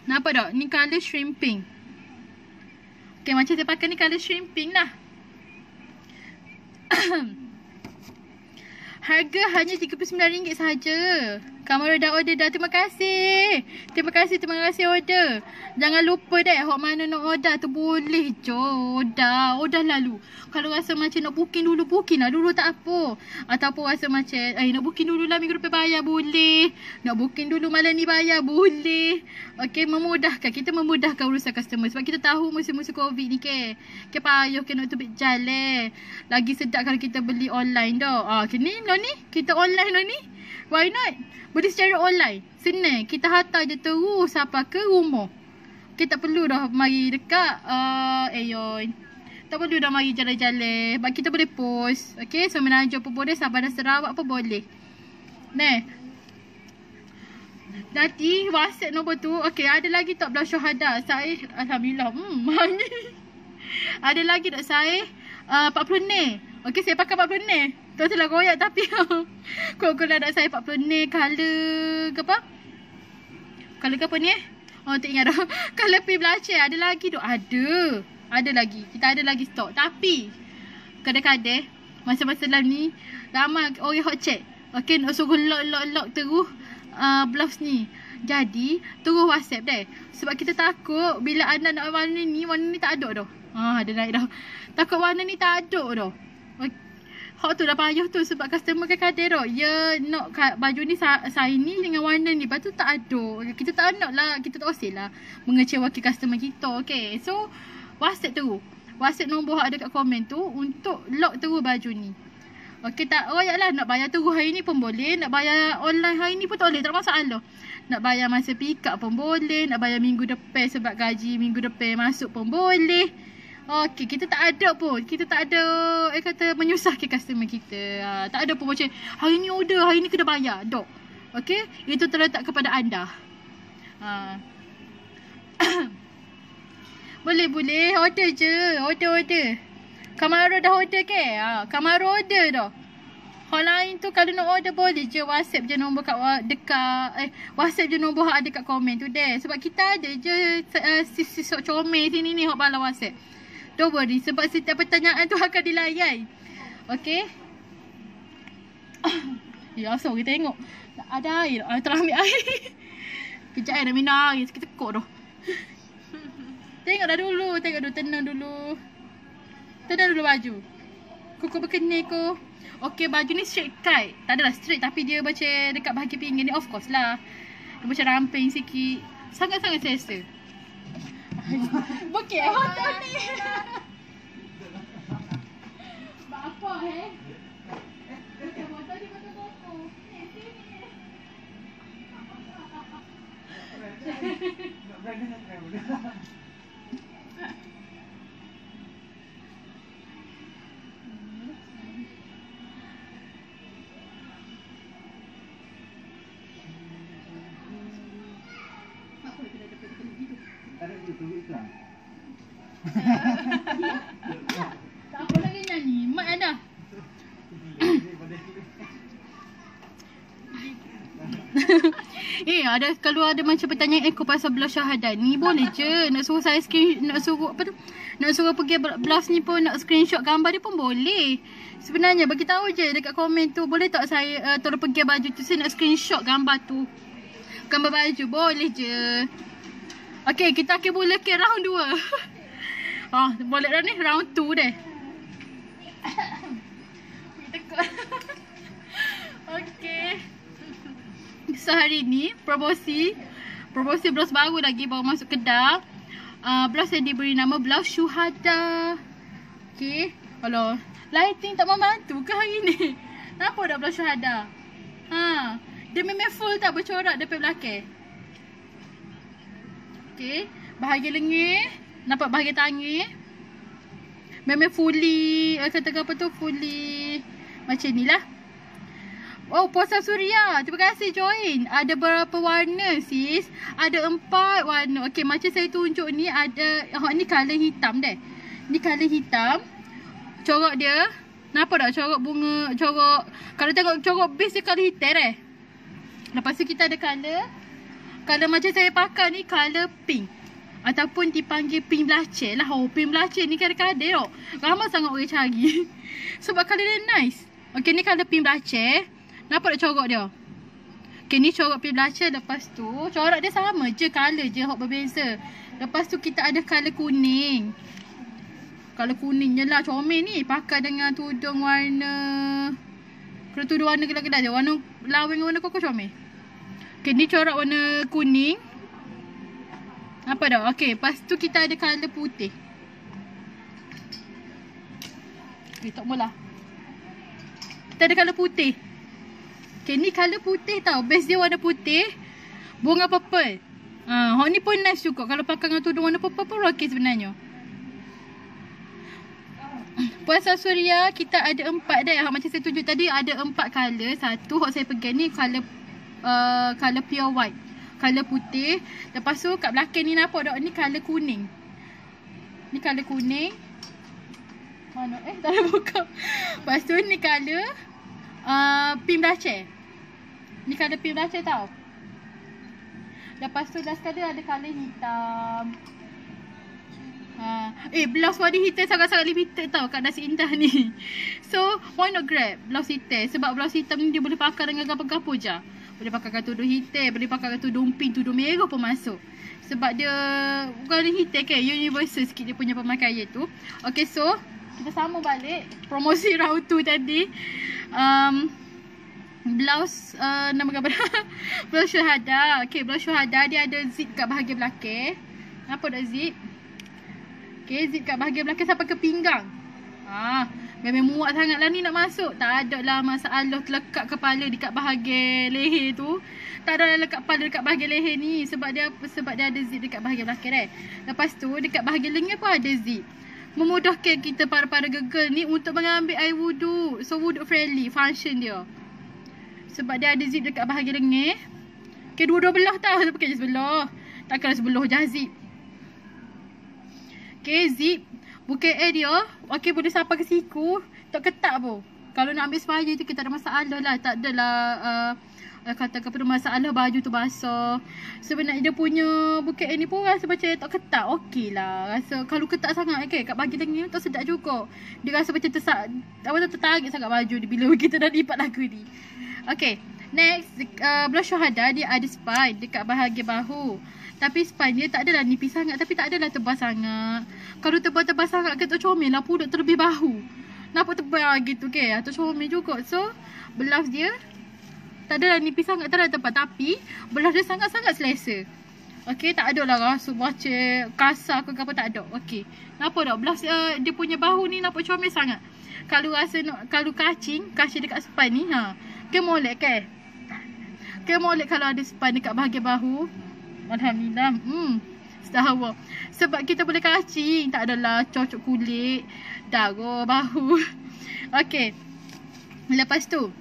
Nampak tak? Ni color shrimping. Okay, macam saya pakai ni color shrimping lah. Harga hanya RM39 sahaja. Kamu dah order dah. Terima kasih. Terima kasih order. Jangan lupa deh. Hok mana nak order tu boleh je. Order lalu. Kalau rasa macam nak booking dulu, booking lah dulu tak apa. Ataupun rasa macam nak booking dulu lah minggu depan bayar boleh. Nak booking dulu malam ni bayar boleh. Okay, memudahkan. Kita memudahkan urusan customer. Sebab kita tahu musim-musim COVID ni ke. Ke payah ke nak tubik jalan. Lagi sedap kalau kita beli online dah. Ni kita online lah ni. Why not? Beli secara online. Senang. Kita hantar je terus sampai ke rumah. Kita tak perlu dah mari dekat Aeon. Tak perlu dah mari jalan-jalan. Sebab kita boleh post. Okay. So Menajuk pun boleh. Sabah dan Sarawak pun boleh. Nanti WhatsApp nombor tu. Okay. Ada lagi tak belah syuhada? Saya Alhamdulillah. Ada lagi tak saya 40 ni. Okay, saya pakai 40 ni. Tak salah koyak tapi kalau nak saya 40 ni color ke apa? Color ke apa ni tak ingat dah. Color pink belacan ada lagi tu? Ada lagi. Kita ada lagi stok. Tapi kadang-kadang masa-masa dalam ni ramai orang hot chat. Okay, nak suruh lock terus blouse ni. Jadi terus WhatsApp deh. Sebab kita takut bila anda nak warna ni tak ada dah. Ada naik dah. Takut warna ni tak ada dah. Hak tu dah payah tu sebab customer kadang-kadang ya nak baju ni saya ni dengan warna ni. Lepas tu tak ada. Kita tak nak lah. Kita tak usah lah mengecewakan customer kita. Okay. So WhatsApp terus. WhatsApp nombor ada kat komen tu untuk lock terus baju ni. Okay, tak royak lah. Nak bayar terus hari ni pun boleh. Nak bayar online hari ni pun tak boleh. Tak ada masalah. Nak bayar masa pick up pun boleh. Nak bayar minggu depan sebab gaji minggu depan masuk pun boleh. Okay, kita tak ada pun. Kita tak ada kata menyusahkan customer kita. Tak ada pun macam hari ni order, hari ni kena bayar. Dok. Okay, itu terletak kepada anda. Boleh. Order je. Order. Kamaro dah order ke? Kamaro order dah. Hal lain tu kalau nak order boleh je WhatsApp je nombor kat dekat WhatsApp je nombor ada kat komen tu deh. Sebab kita ada je sisi sok comel sini ni hok bala WhatsApp. Don't worry sebab setiap pertanyaan tu akan dilayan. Okay. Ya, sorry tengok. Ada air. Telah ambil air. Kejap nak minum air. Sikit tekuk dah. Tengok dulu. Tenang dulu baju. Kuku berkenil ku. Okay, baju ni straight cut. Tak adalah straight tapi dia macam dekat bahagian pinggir ni. Of course lah. Dia macam ramping sikit. Sangat-sangat selesa. Bokeh hotel ni. Apa Hotel di Kota Koko. Nak berani nak travel. Tak apa lagi nyanyi. Mak ada. Kalau ada macam pertanyaan Eko pasal blouse syahadah ni, boleh je. Nak suruh saya nak suruh apa tu? Nak suruh pergi blouse ni pun, nak screenshot gambar dia pun boleh. Sebenarnya bagi tahu je dekat komen tu, boleh tak saya tolong pergi baju tu, saya nak screenshot gambar tu. Gambar baju boleh je. Okey, kita akan mula ke round 2. Boleh dah ni round 2 deh. Okey. So hari ni promosi blouse baru lagi, baru masuk kedai. Blouse yang diberi nama blouse syuhada. Okey. Alah, lighting tak membantu ke hari ni? Kenapa dah blouse syuhada? Dia memang full tak bercorak depan belakang. Okey, bahagian lengan, nampak bahagian tangan. Memang fully, kata apa tu, fully macam ni lah. Oh, Puasa Suria, terima kasih join. Ada berapa warna sis? Ada 4 warna. Okey, macam saya tunjuk ni ada, ni colour hitam deh. Ni colour hitam. Corak dia, nampak tak corak bunga, corak, kalau tengok corak base dia colour hitam deh. Lepas tu kita ada colour macam saya pakai ni colour pink. Ataupun dipanggil pink belacan lah. Pink belacan ni kadang-kadang tau, ramai sangat orang cari. Sebab colour dia nice. Okey, ni colour pink belacan. Nampak tak corak dia? Okay, ni corak pink belacan. Lepas tu corak dia sama je, colour je hok berbeza. Lepas tu kita ada colour kuning. Colour kuning je lah, comel ni. Pakai dengan tudung warna, kalau tudung warna gelap-gelap je, warna lawan dengan warna koko comel. Okay, ni corak warna kuning. Apa dah? Okay, lepas tu kita ada colour putih. Okay, tak mula. Kita ada colour putih. Okay, ni colour putih tau. Base dia warna putih, bunga purple. Hak ni pun nice juga. Kalau pakai dengan tudung warna purple pun okey sebenarnya. Puasa Suria kita ada 4 dah. Macam saya tunjuk tadi ada 4 colour. Satu hak saya pegang ni colour pure white, colour putih. Lepas tu kat belakang ni nampak tak, ni colour kuning. Ni colour kuning. Mana tak ada buka. Lepas tu ni colour pink belacan. Ni colour pink belacan tau. Lepas tu last colour ada colour hitam. Blouse warna hitam sangat-sangat limited tau kat Nasi Indah ni. So why not grab blouse hitam? Sebab blouse hitam ni dia boleh pakai dengan gapo-gapo je. Boleh pakai dengan tudung hitam, boleh pakai dengan tudung pink, tudung merah pun masuk. Sebab dia warna hitam kan, universal sikit dia punya pemakaian tu. Okay, so kita sambung balik promosi round 2 tadi. Blouse nama gambar blouse syuhada. Okay, blouse syuhada dia ada zip kat bahagian belakang. Nampak tak zip? Okay, zip kat bahagian belakang sampai ke pinggang. Memang muat sangat lah ni nak masuk. Tak ada lah masalah terlekat kepala dekat bahagian leher tu. Tak ada lah lekat kepala dekat bahagian leher ni. Sebab dia ada zip dekat bahagian belakang. Lepas tu dekat bahagian lengan pun ada zip. Memudahkan kita para girl ni untuk mengambil air wuduk. So wuduk friendly function dia. Sebab dia ada zip dekat bahagian lengan. Okay, dua-dua belah tau. Saya pakai je sebelah. Takkanlah sebelah je zip. Okay, zip bukan air dia. Okay, boleh sampai ke siku. Tak ketat pun. Kalau nak ambil sebaya tu kita ada masalah lah. Tak adalah kata kepada masalah baju tu basah. Sebenarnya dia punya buket ni pun rasa macam tak ketat. Okey lah. Rasa kalau ketat sangat kat bahagian tengah tak sedap juga. Dia rasa macam tertarik sangat baju dia bila kita dah lipat lagu ni. Okey. Next, blouse syuhada dia ada spine dekat bahagian bahu. Tapi spine dia tak adalah nipis sangat, tapi tak adalah tebal sangat. Kalau tebal-tebal sangat kita comel lah puduk terlebih bahu. Nampak tebal gitu ke? Atau comel juga. So, blouse dia tak adalah nipis sangat, tak ada tempat. Tapi, blouse dia sangat-sangat selesa. Okey, tak ada lah rasa macam kasar ke apa, tak ada. Okey. Nampak tak? Blouse dia punya bahu ni nampak comel sangat. Kalau rasa kalau kacing dekat spine ni, ke molek ke? Ke molek kalau ada spine dekat bahagian bahu. Alhamdulillah. Setahawa. Sebab kita boleh kacing, tak adalah cocok kulit, darah, bahu. Okey. Lepas tu,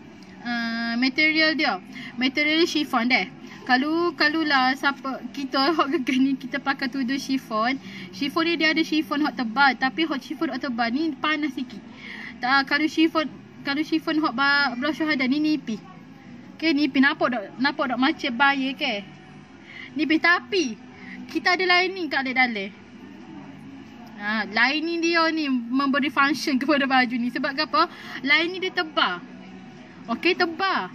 material dia. Material chiffon deh. Kalau lah siapa kita hot gegah ni kita pakai tudung chiffon. Chiffon ni dia ada chiffon hot tebal, tapi hot chiffon hot tebal ni panas sikit. Kalau chiffon hot blouse syuhada ni nipis. Okey, nipis nampak tak macam bayar ke? Nipis. Tapi kita ada lining kat dalai. Lining dia ni memberi function kepada baju ni. Sebab apa? Lining dia tebal. Okey, tebal.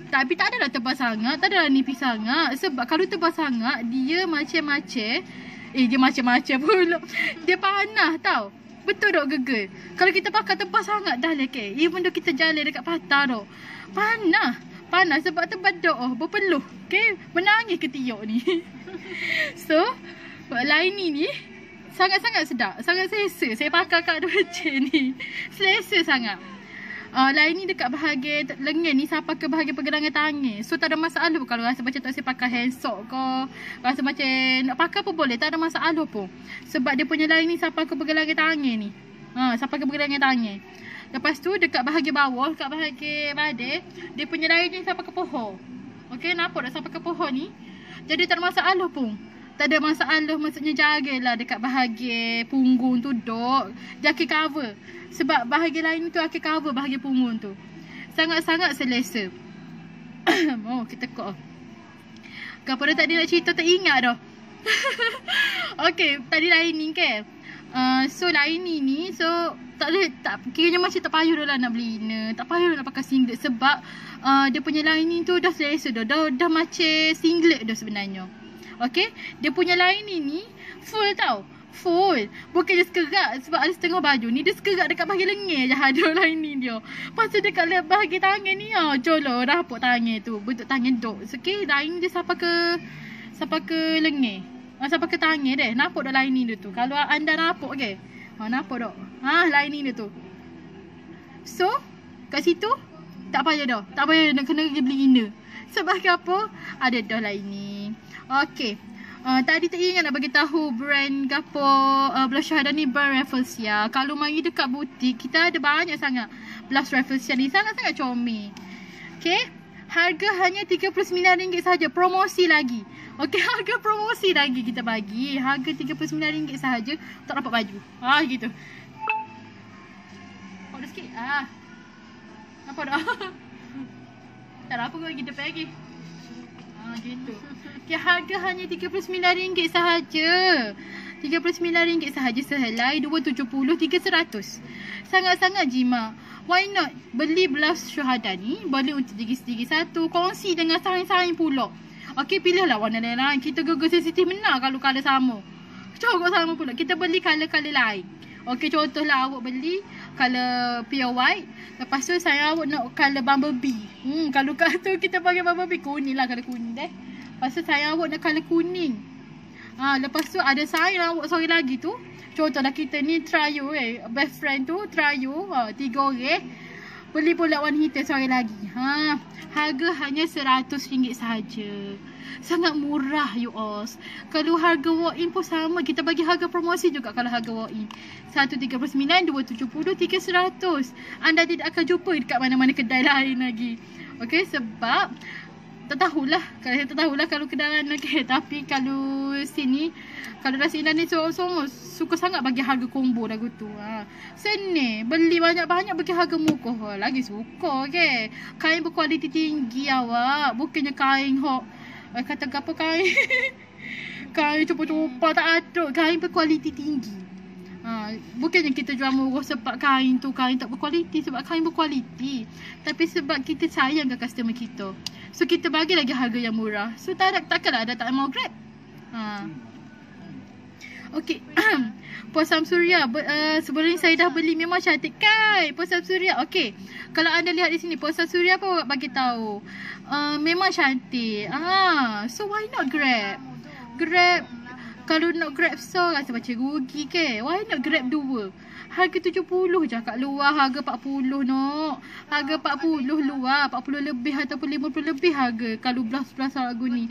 Tapi tak adalah tebal sangat, tak adalah nipis sangat. Sebab kalau tebal sangat, dia macam-macam. Dia macam-macam pula. Dia panas tau. Betul tak Gegel? Kalau kita pakai tebal sangat dah lah ke. Even though kita jalan dekat patah tu. Panas sebab tebal dah berpeluh. Okay? Menangis ketiak ni. So, lining ni sangat-sangat sedap. Sangat selesa. Saya pakai kat Doja ni. Selesa sangat. Lining dekat bahagian lengan ni sampai ke bahagian pergelangan tangan. So tak ada masalah pun. Kalau rasa macam tak saya pakai handsock ke, rasa macam nak pakai pun boleh, tak ada masalah pun. Sebab dia punya lining sampai ke pergelangan tangan ni. Sampai ke pergelangan tangan. Lepas tu dekat bahagian bawah, dekat bahagian badan, dia punya lining sampai ke pohon. Okey, nampak dah sampai ke pohon ni. Jadi tak ada masalah pun. Tak ada masalah, maksudnya jagalah dekat bahagian punggung tu dok. Dia akan cover. Sebab bahagian lain tu akan cover bahagian punggung tu. Sangat-sangat selesa. Kita kok. Kenapa dah tadi nak cerita tak ingat dah. Okay, tadi lining kan. So lining ni, so kiranya macam tak payah dah lah nak beli inner. Tak payah dah nak pakai singlet. Sebab dia punya lining tu dah selesa dah. Dah macam singlet dah sebenarnya. Okay, dia punya lining ni full tau. Full. Bukan dia sekerat. Sebab ada setengah baju ni dia sekerat dekat bahagian lengan je ada lining dia. Lepas tu dekat bahagian tangan ni jolok rapuk tangan tu. Bentuk tangan dok. Okay, lining dia sampai ke lengan. Sampai ke tangan deh. Nampak dah lining dia tu. Kalau anda nampak okay. Nampak tak? Lining dia tu. So, kat situ tak payah dah. Tak payah nak kena beli inner. Sebab apa? Ada dah lining. Okay. Tadi tak ingat nak bagi tahu brand gapo blush Syahada ni brand Rafflesia. Kalau mari dekat butik, kita ada banyak sangat blush Rafflesia ni. Sangat-sangat comel. Okay. Harga hanya RM39 sahaja. Promosi lagi. Okay, harga promosi lagi kita bagi. Harga RM39 sahaja. Tak dapat baju. Gitu. Dah sikit. Nampak tak? Tak ada apa kot kita pergi. Gitu. Okay, harga hanya RM39 sahaja. RM39 sahaja sehelai 270 300. Sangat-sangat jimat. Why not beli blush Syahada ni? Boleh untuk diri-sendiri satu. Kongsi dengan saing-saing pula. Okay, pilihlah warna lain-lain. Kita Google sensitif menang kalau colour sama. Cokok sama pula. Kita beli colour-colour lain. Okay, contohlah awak beli colour pure white. Lepas tu saya awak nak colour bumblebee. Kalau kat tu kita pakai bumblebee. Kuning lah, colour kuning deh. Lepas tu saya awak nak colour kuning. Lepas tu ada saya awak sorry lagi tu. Contohlah kita ni trio best friend tu trio 3 orang. Beli pula warna hitam sorry lagi. Harga hanya RM100 sahaja. Sangat murah you all. Kalau harga walk-in pun sama. Kita bagi harga promosi juga kalau harga walk-in. RM139, RM270, RM300. Anda tidak akan jumpa dekat mana-mana kedai lain lagi. Okay, sebab tak tahulah. Kalau saya tak tahulah kalau kedai lain lagi. Tapi kalau sini, kalau dah sini ni semua suka sangat bagi harga combo lagu tu. Seni beli banyak-banyak bagi harga muka. Lagi suka ke. Kain berkualiti tinggi awak. Bukannya kain kata apa kain. Kain cupa-cupa tak ada. Kain berkualiti tinggi. Bukannya kita jual murah sebab kain tu kain tak berkualiti. Sebab kain berkualiti. Tapi sebab kita sayang ke customer kita. So kita bagi lagi harga yang murah. So takkanlah ada tak mau grab. Okay. Puan Samsuria, sebelum ni saya dah beli memang cantik kan? Puan Samsuria, okay. Kalau anda lihat di sini, Puan Samsuria apa bagi tahu? Memang cantik. So why not grab? Grab. Kalau nak grab so rasa macam rugi ke? Why not grab 2? Harga 70 je kat luar, harga 40 nak. Harga 40 luar, 40 lebih ataupun 50 lebih harga. Kalau blouse-blouse lagu ni.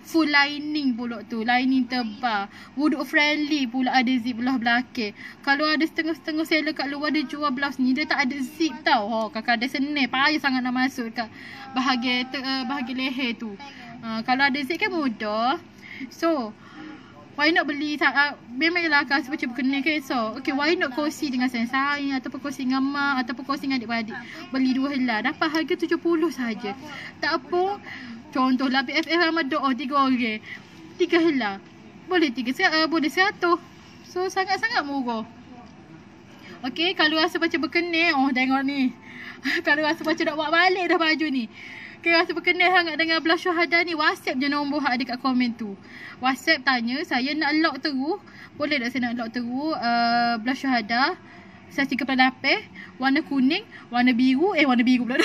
Full lining pula tu, lining tebal. Wuduk friendly pula ada zip belah belakang. Kalau ada setengah-setengah seller kat luar dia jual blouse ni, dia tak ada zip tau. Kakak ada senil, payah sangat nak masuk kat bahagian leher tu. Kalau ada zip kan mudah. So, why not beli memanglah rasa macam berkenal ke. So, okay, why not kongsi dengan saing ataupun kongsi dengan mak ataupun kongsi dengan adik-beradik. Beli 2 helai dapat harga 70 saja. Tak apa. Contohlah BFF Ramadan 3 orang. 3 helai. Boleh 300, boleh 100. So sangat-sangat murah. Okey, kalau rasa macam berkenan, tengok ni. Kalau rasa macam nak buat balik dah baju ni. Okay, rasa berkenan sangat dengan blush syuhada ni, WhatsApp je nombor hak ada kat komen tu. WhatsApp tanya, saya nak lock terus. Boleh tak saya nak lock terus blush syuhada saiz 38, warna kuning, warna biru, warna biru pula.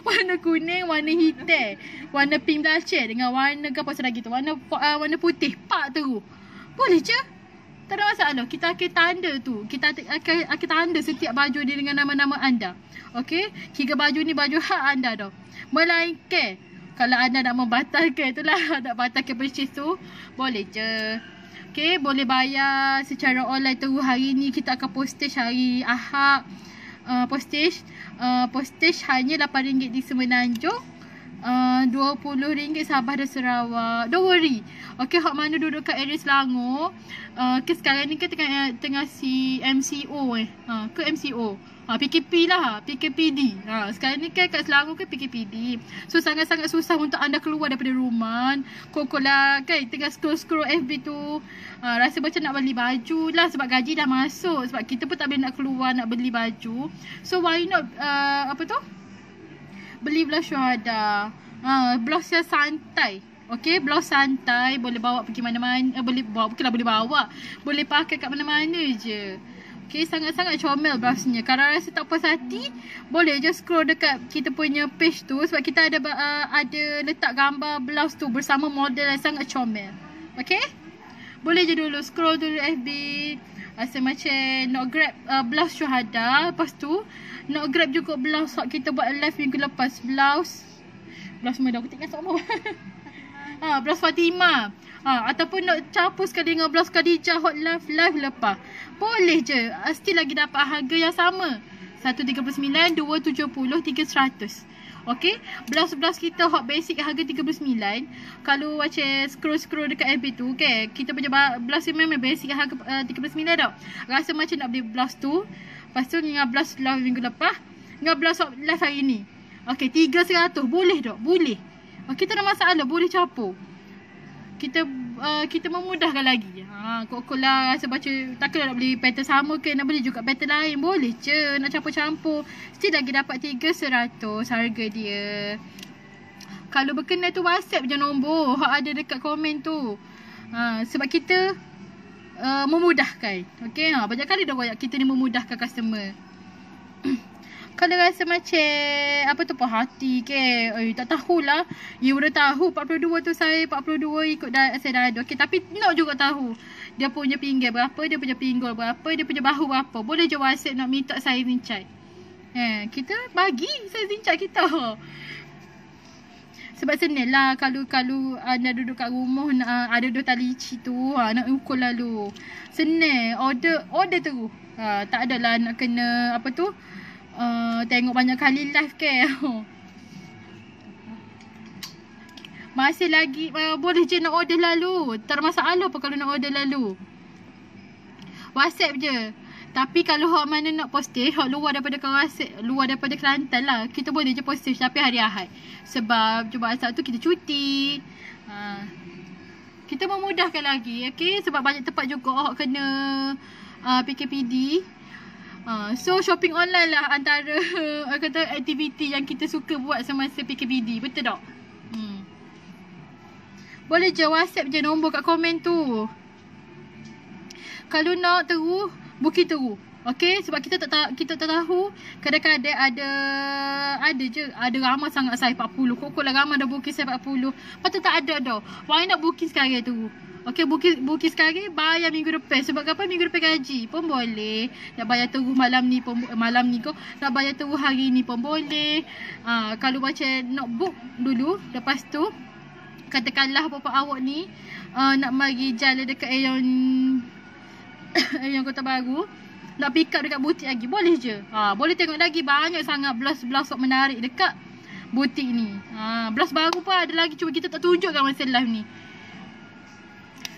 Warna kuning, warna hitam, warna pink blush dengan warna apa lagi tu? Warna putih, pak terus. Boleh je. Tak ada masalah. Kita akan tanda tu. Kita akan tanda setiap baju ni dengan nama-nama anda. Okey? Kira baju ni baju hak anda dah. Melainkan kalau anda nak membatalkan, itulah nak batalkan purchase tu, boleh je. Okey, boleh bayar secara online terus. Hari ni kita akan postage hari Ahad. Postage hanya RM8 di Semenanjung. RM20 Sabah dan Sarawak. Don't worry. Okay, hak mana duduk kat area Selangor. Sekarang ni kan tengah si MCO ke MCO. PKP lah, PKPD. Sekarang ni kan kat Selangor kan PKPD. So sangat-sangat susah untuk anda keluar daripada rumah. Kok lah kan tengah scroll FB tu. Rasa macam nak beli baju lah sebab gaji dah masuk. Sebab kita pun tak boleh nak keluar nak beli baju. So why not beli blush syuhada. Blush yang santai. Okay, blush santai. Boleh bawa pergi mana-mana. Boleh bawa. Boleh pakai kat mana-mana je. Okay, sangat-sangat comel blushnya. Kalau rasa tak puas hati, boleh je scroll dekat kita punya page tu. Sebab kita ada letak gambar blouse tu bersama model yang sangat comel. Okay, boleh je dulu scroll dulu FB. Rasa macam nak grab blouse syuhada. Lepas tu nak grab juga blouse kita buat live minggu lepas. Blouse mana aku tengok sama. Blouse Fatimah. Ataupun nak campur sekali dengan blouse Khadijah hot live lepas. Boleh je. Still lagi dapat harga yang sama. 139, 270, 300. Okay, blouse kita hot basic harga 39. Kalau macam scroll dekat FB tu, okay, kita punya blouse memang basic harga 39 tau. Rasa macam nak beli blouse tu. Lepas tu dengan blouse live minggu lepas, dengan blouse live hari ni. Okay, 300. Boleh tak? Boleh. Okay, tak ada masalah. Boleh campur. Kita memudahkan lagi. Kok lah rasa baca takkanlah nak beli pattern sama ke, nak beli juga pattern lain. Boleh je nak campur-campur. Still lagi dapat 300 harga dia. Kalau berkenan tu WhatsApp je nombor hak ada dekat komen tu. Sebab kita memudahkan. Okay, banyak kali dah buat kita ni memudahkan customer. Kalau rasa macam puas hati ke, tak tahulah. You dah tahu 42 tu saya 42 ikut saya dah ada. Okay, tapi nak juga tahu dia punya pinggir berapa, dia punya pinggul berapa, dia punya bahu berapa. Boleh je WhatsApp nak minta saiz rincai. Kita bagi saiz rincai kita. Sebab senang lah kalau anda duduk kat rumah ada 2 tali licin tu, nak ukur lalu. Senang, order terus. Tak adalah nak kena tengok banyak kali live ke. Masih lagi boleh je nak order lalu. Tak ada masalah apa kalau nak order lalu. WhatsApp je. Tapi kalau hak mana nak postage, hak luar daripada Kawasan, luar daripada Kelantan lah, kita boleh je postage tapi hari Ahad. Sebab Jumaat Sabtu kita cuti. Kita memudahkan lagi, okay? Sebab banyak tempat juga hak kena PKPD. So shopping online lah antara aktiviti yang kita suka buat semasa PKPD. Betul tak? Boleh je WhatsApp je nombor kat komen tu. Kalau nak terus, booking terus. Okay, sebab kita tak tahu. Kadang-kadang ada ramai sangat saiz 40. Kok lah ramai dah booking saiz 40. Patut tak ada dah. Why nak booking sekarang tu? Okay, booking sekarang, bayar minggu depan. Sebab apa? Minggu depan gaji pun boleh. Nak bayar terus malam ni kau. Nak bayar terus hari ni pun boleh. Kalau macam nak book dulu, lepas tu katakanlah bapa awak ni nak mari jalan dekat Aeon Kota Baru, nak pick up dekat butik lagi, boleh je. Boleh tengok lagi banyak sangat blouse menarik dekat butik ni. Blouse baru pun ada lagi, cuma kita tak tunjukkan masa live ni.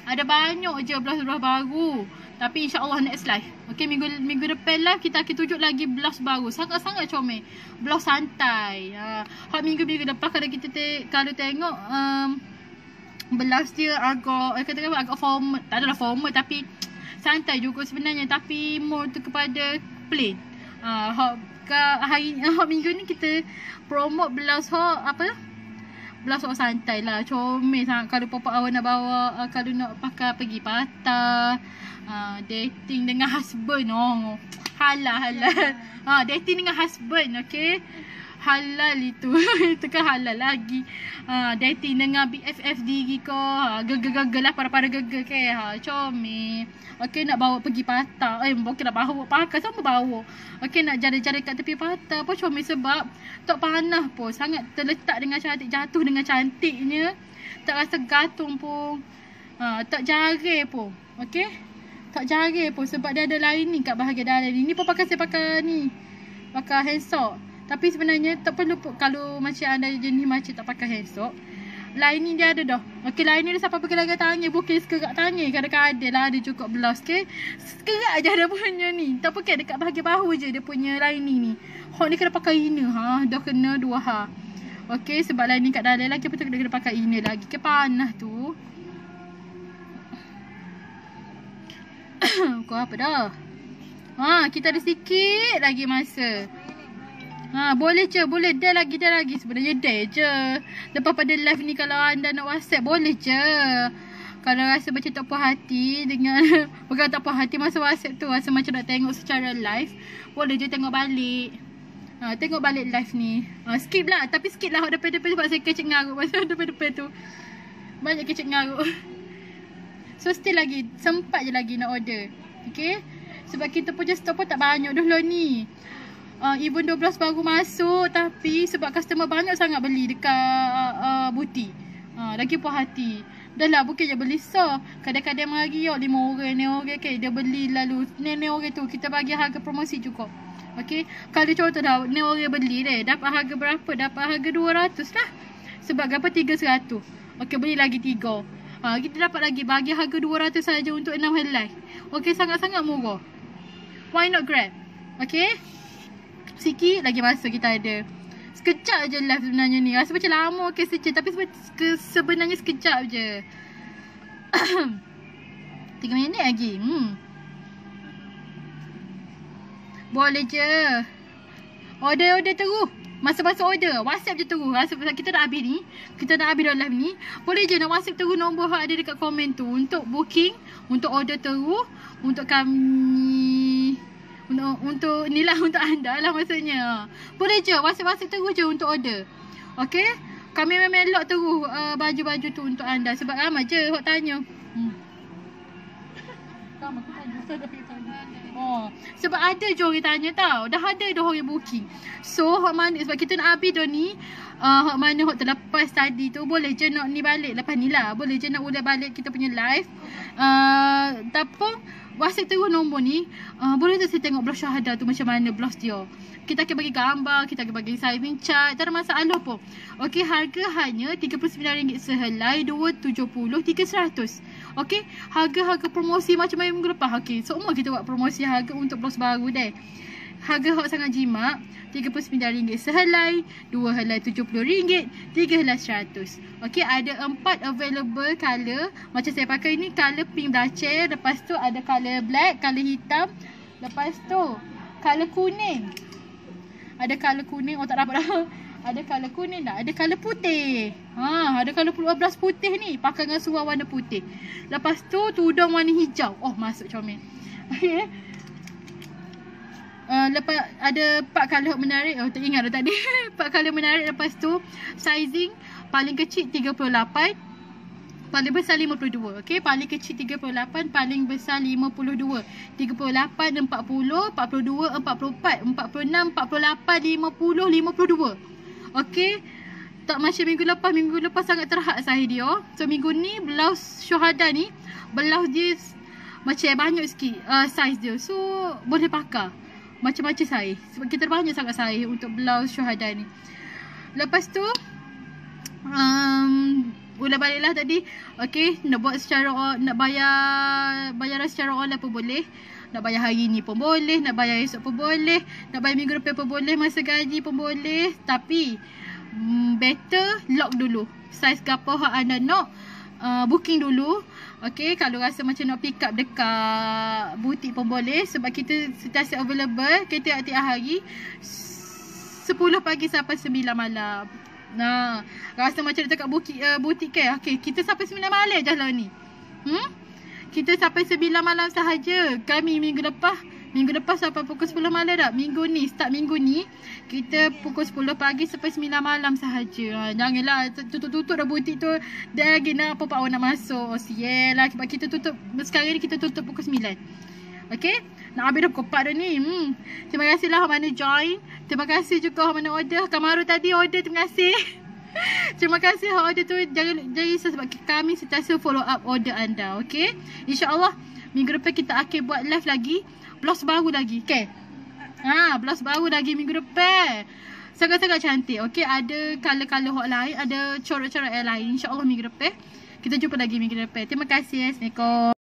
Ada banyak je blouse baru. Tapi insyaAllah next live. Okay, minggu depan live kita akan tunjuk lagi blouse baru. Sangat-sangat comel. Blouse santai. Hak minggu-minggu depan kalau tengok blouse dia agak formal. Tak adalah formal tapi santai juga sebenarnya. Tapi more tu kepada plain. Hari minggu ni kita promote blouse blouse santai lah, comel sangat. Kalau papa awak nak bawa, kalau nak pakai pergi patah, dating dengan husband, halal. Dating dengan husband, okay, halal itu. Itu kan halal lagi. Dating dengan BFF diri ko, gegel lah, para gegel ke, comel. Okay, nak bawa pergi patah, bukan nak bawa pakai, sama bawa. Okay, nak jaring-jaring kat tepi patah pun comel sebab tak panas pun, sangat terletak dengan cantik, jatuh dengan cantiknya. Tak rasa gantung pun, tak jaring pun. Okay, tak jaring pun sebab dia ada lining kat bahagian dalam ni. Ni pun saya pakai ni, pakai handsock. Tapi sebenarnya tak perlu kalau macam anda jenis macam tak pakai handsock. Lining dia ada dah. Okay, lining dia sampai pergi lagi tangan. Bukan sekerak tangan. Kadang-kadang lah ada cukup blouse ke. Sekerak je dia punya ni. Tak pakai dekat bahagian bahu je dia punya lining ni. Hak ni kena pakai inner. Dah kena 2 Okay, sebab lining kat dalam lagi. Lepas tu kena pakai inner lagi. Ke panas tu. Kau apa dah? Kita ada sikit lagi masa. Boleh je, boleh. Dah lagi. Sebenarnya dah je. Lepas pada live ni kalau anda nak WhatsApp, boleh je. Kalau rasa macam tak puas hati dengan bukan tak puas hati masa WhatsApp tu, rasa macam nak tengok secara live, boleh je tengok balik. Tengok balik live ni. Skip lah. Tapi skip lah depan-depan sebab saya kecik ngarut masa depan-depan tu. Banyak kecik ngarut. So still lagi, sempat je lagi nak order. Okay, sebab kita punya stok pun tak banyak dulu ni. Even 12 baru masuk, tapi sebab customer banyak sangat beli dekat butik. Lagi puas hati. Dah lah, bukannya beli so. Kadang-kadang mari 5 orang okay, dia beli lalu ni orang tu kita bagi harga promosi cukup. Okay, kalau contoh dah ni orang beli dapat harga berapa? Dapat harga 200 lah. Sebab berapa? 300. Okay, beli lagi 3. Kita dapat lagi bagi harga 200 saja untuk 6 helai. Okay, sangat-sangat murah. Why not grab? Okay, sikit lagi masa kita ada. Sekejap je live sebenarnya ni. Rasa macam lama ke secet, tapi sebenarnya sekejap je. 3 minit lagi. Boleh je. Order terus. Masa-masa order, WhatsApp je terus. Kita dah habis ni, kita dah habis dah live ni. Boleh je nak WhatsApp terus nombor yang ada dekat komen tu. Untuk booking, untuk order terus. Untuk kami, untuk ni lah, untuk anda lah maksudnya. Boleh je WhatsApp terus je untuk order. Okay, kami memang lock terus baju-baju tu untuk anda. Sebab ramai je hok tanya. Sama aku tanya. Sebab ada je orang tanya tau. Dah ada dah orang booking. So hok mana, sebab kita nak habis dah ni, hok mana hok terlepas tadi tu, boleh je nak ni balik lepas ni lah. Boleh je nak ulang balik kita punya live. Tapi WhatsApp terus nombor ni. Boleh tak saya tengok blouse syahadah tu macam mana blouse dia. Kita akan bagi gambar, kita akan bagi sizing chart, tak ada masalah pun. Okey, harga hanya RM39 sehelai, 270, 300. Okey, harga-harga promosi macam minggu lepas. Okey, semua kita buat promosi harga untuk blouse baru deh. Harga hot sangat jimat, RM39 sehelai, 2 helai RM70, 3 helai RM100. Okey, ada 4 available color. Macam saya pakai ni color pink dacer, lepas tu ada color black, color hitam, lepas tu color kuning. Ada color kuning, tak dapat dah. Ada color kuning dah, ada color putih. Ada color belas putih ni, pakai dengan seluar warna putih. Lepas tu tudung warna hijau. Masuk comel. Okey. Lepas ada 4 color menarik. Tak ingat dah tadi. 4 color menarik. Lepas tu sizing paling kecil 38, paling besar 52. Okey, paling kecil 38, paling besar 52. 38, 40, 42, 44, 46, 48, 50, 52. Okey. Tak macam minggu lepas. Minggu lepas sangat terhad saiz dia. So minggu ni blouse syuhada ni, blouse dia macam banyak sikit saiz dia. So boleh pakai macam-macam saiz. Sebab kita banyak sangat saiz untuk blouse syuhada ni. Lepas tu ulang baliklah tadi. Okey, nak buat secara, nak bayaran secara online pun boleh. Nak bayar hari ni pun boleh, nak bayar esok pun boleh, nak bayar minggu depan pun boleh, masa gaji pun boleh. Tapi better lock dulu saiz gapo hak anda nak, booking dulu. Okey, kalau rasa macam nak pick up dekat butik pun boleh, sebab kita sentiasa available tiap-tiap hari 10 pagi sampai 9 malam. Nah, rasa macam dekat butik ke? Okey, kita sampai 9 malam je lah ni. Kita sampai 9 malam sahaja. Kami minggu lepas sampai pukul 10 malam dah. Start minggu ni kita pukul 10 pagi sampai 9 malam sahaja. Janganlah tutup dah butik tu. Dah lagi nak apa awak nak masuk. Sial lah, sebab kita tutup sekarang ni, kita tutup pukul 9. Okey, nak habis dah pukul 4 dah ni. Terima kasihlah hang mana join. Terima kasih juga hang mana order. Kamaru tadi order, terima kasih. Terima kasih hang order tu. Jangan risau sebab kami sentiasa follow up order anda. Okey, InsyaAllah minggu depan kita akan buat live lagi, blouse baru lagi. Okey, blouse baru lagi minggu depan. Sangat-sangat cantik. Okey, ada color-color hot lain, ada corak-corak yang lain. InsyaAllah minggu depan. Kita jumpa lagi minggu depan. Terima kasih. Assalamualaikum.